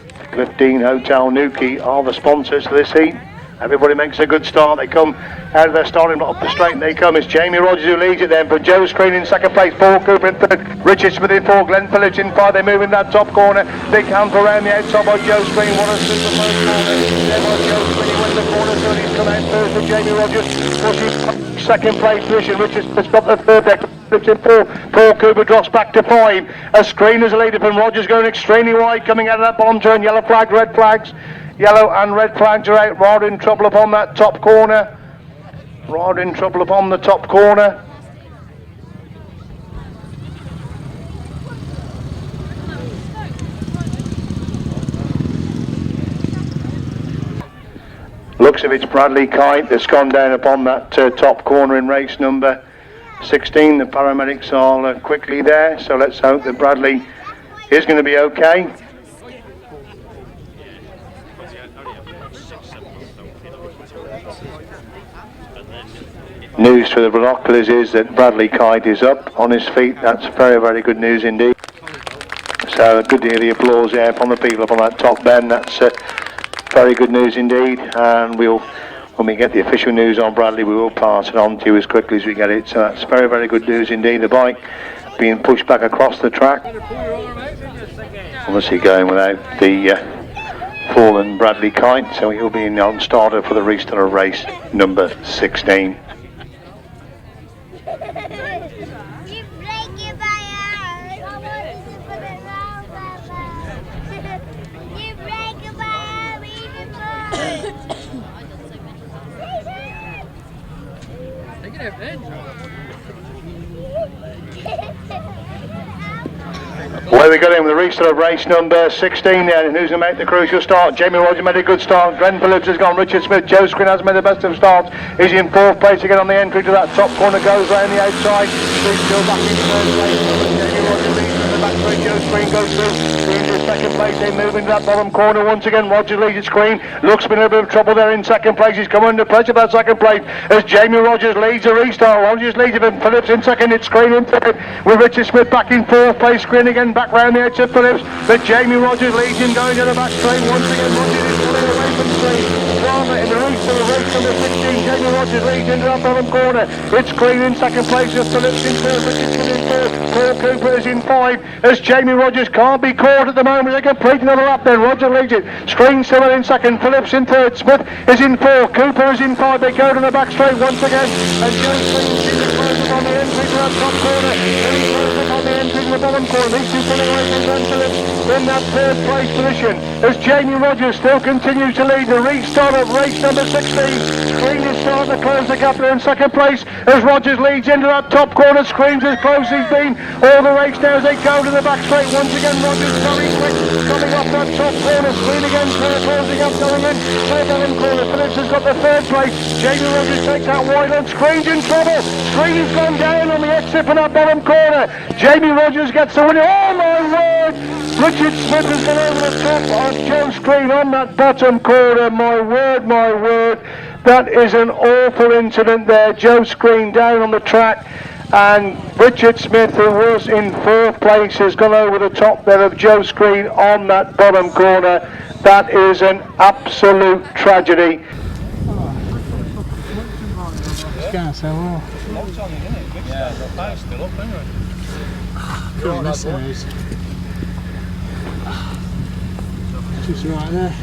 The Cliff Dean Hotel Newquay are the sponsors for this heat. Everybody makes a good start. They come out of their starting block up the straight and they come. It's Jamie Rogers who leads it then for Joe Screen in second place, Paul Cooper in third, Richard Smith in 4, Glen Phillips in 5. They move in that top corner. Big hamper around the outside by Joe Screen. What a super first corner. Then by Joe Screen, he wins the corner, so he's come out first for Jamie Rogers. Pushes second place position. Richard Smith's got the third deck. In 4, Paul Cooper drops back to 5. A Screen is a leader from Rogers going extremely wide coming out of that bottom turn. Yellow flags, red flags. Yellow and red flags are out. Rod in trouble upon that top corner. Rod in trouble upon the top corner. Looks if it's Bradley Kite that's gone down upon that top corner in race number 16. The paramedics are quickly there, so let's hope that Bradley is going to be okay. News for the binoculars is that Bradley Kite is up on his feet. That's very, very good news indeed. So good to hear the applause there from the people up on that top bend. That's very good news indeed, and when we get the official news on Bradley, we will pass it on to you as quickly as we get it. So that's very, very good news indeed. The bike being pushed back across the track. Obviously going without the fallen Bradley Kite, so he'll be in on starter for the restart of race number 16. Away we go in with the restart of race number 16 there, and who's going to make the crucial start? Jamie Rogers made a good start, Glen Phillips has gone, Richard Smith, Joe Screen has made the best of starts, he's in 4th place again on the entry to that top corner, goes round the outside, he's still back in 3rd place, Jamie Rogers leads from the back straight, Joe Screen goes through, into 2nd place, they move into that bottom corner once again, Rogers leads his Screen, looks in a bit of trouble there in 2nd place, he's come under pressure for that 2nd place, as Jamie Rogers leads the restart, Rogers leads it, and Phillips in 2nd, it's Screen in 3rd, with Richard Smith back in 4th place, Screen again back round the edge of Phillips, but Jamie Rogers leads him going to the back straight once again. Rogers is pulling away from Screen. Rather in the race for race number 16, Jamie Rogers leads into that bottom corner. It's Screen in 2nd place, with Phillips in 3rd, Richard Smith in 4th, Paul Cooper is in 5, as Jamie Rogers can't be caught at the moment. They complete another lap then, Rogers leads it. Screen still in 2nd, Phillips in 3rd, Smith is in 4th, Cooper is in 5, they go to the back straight once again, and Joe Screen is closing on the entry to that top corner. He's closing on the entry to the bottom corner. These two pulling away from Glen Phillips in that 3rd place position, as Jamie Rogers still continues to lead the restart of race number 16. Screen is starting to close the gap there in 2nd place, as Rogers leads into that top corner. Screen's as close as he's been all the race now as they go to the back straight once again. Rogers very quick coming off that top corner. Screen again closing up, going in to the bottom corner. Phillips has got the 3rd place. Jamie Rogers takes that wide on. Screen's in trouble. Screen has gone down on the exit from that bottom corner. Jamie Rogers gets the win. Oh my word! Richard Smith has gone over the top on Joe Screen on that bottom corner. My word, my word. That is an awful incident there. Joe Screen down on the track, and Richard Smith, who was in 4th place, has gone over the top there of Joe Screen on that bottom corner. That is an absolute tragedy. It's going so well. Yeah, the power's still up, isn't it? Cool, this is. Just right there.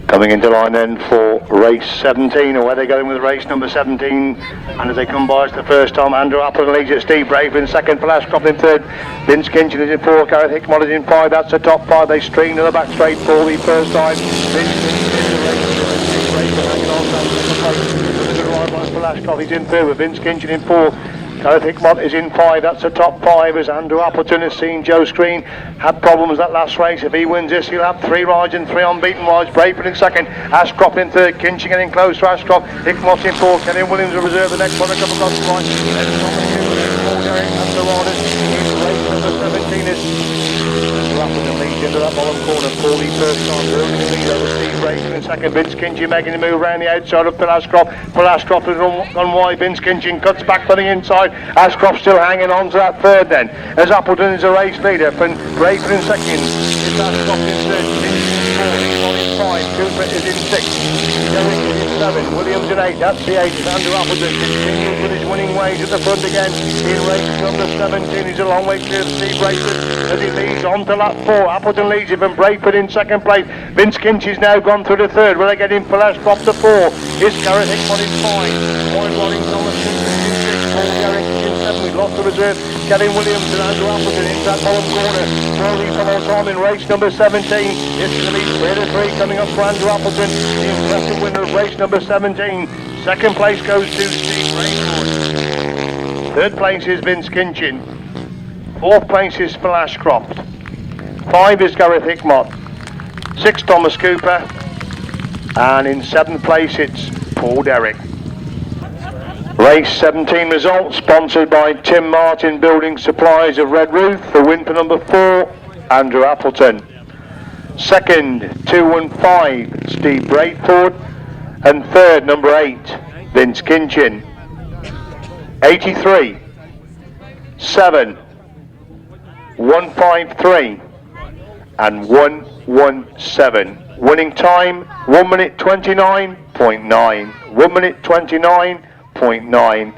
Coming into line then for race 17, away they go in with race number 17, and as they come by, it's the first time Andrew Appleton leads at Steve Braidford in 2nd, for Ashcroft in 3rd, Vince Kinchin is in 4th, Gareth Hickmott is in 5, that's the top 5, they stream to the back straight for the first time. Vince Kinchin is the race, hanging on down to the place, with a good ride by for Ashcroft, he's in 3rd with Vince Kinchin in 4th. Gareth Hickmott is in 5, that's the top 5, as Andrew Appleton has seen Joe Screen had problems that last race. If he wins this, he'll have 3 rides and 3 unbeaten rides. Braidford in 2nd, Ashcroft in 3rd, Kinchin getting close to Ashcroft, Hickmott in 4th, Kenny Williams will reserve the next one to come across the line. And the riders in race number 17 is Appleton leads into that bottom corner for the first time. Early to lead over Steve Braidford in 2nd, Vince Kinchin making the move around the outside of Phil Ashcroft. Phil Ashcroft has gone wide, Vince Kinchin cuts back for the inside. Ashcroft still hanging on to that 3rd then, as Appleton is a race leader. From Braidford in 2nd, it's Ashcroft in 3rd, Kinchin in 4th, in 5, Cooper is in 6th, Derrick is in 7, Williams in 8, that's the 8, it's Andrew Appleton continues with his winning ways at the front again in race number 17. He's a long way clear of Steve Braidford as he leads on to lap 4. Appleton leads him from Braidford in 2nd place. Vince Kinchin's now gone through the 3rd. Will they get him for Ashcroft to 4? It's Gareth Hickmott in 5. Wide Rollins on the 6th, Paul Garrett in 7. We've lost the reserve. Kevin Williams and Andrew Appleton into that bottom corner. Slowly for more time in race number 17. It's going to be 3 coming up for Andrew Appleton, the impressive winner of race number 17. 2nd place goes to Steve Braidford. 3rd place is Vince Kinchin. 4th place is Phil Ashcroft. 5 is Gareth Hickmott. 6 Thomas Cooper. And in 7th place it's Paul Derrick. Race 17 results sponsored by Tim Martin Building Supplies of Redruth. The win for number 4, Andrew Appleton. 2nd, 2 and 5, Steve Braidford. And 3rd, number 8, Vince Kinchin. 83, 7, 153 and 117. Winning time 1 minute 29.9. 1 minute 29.9.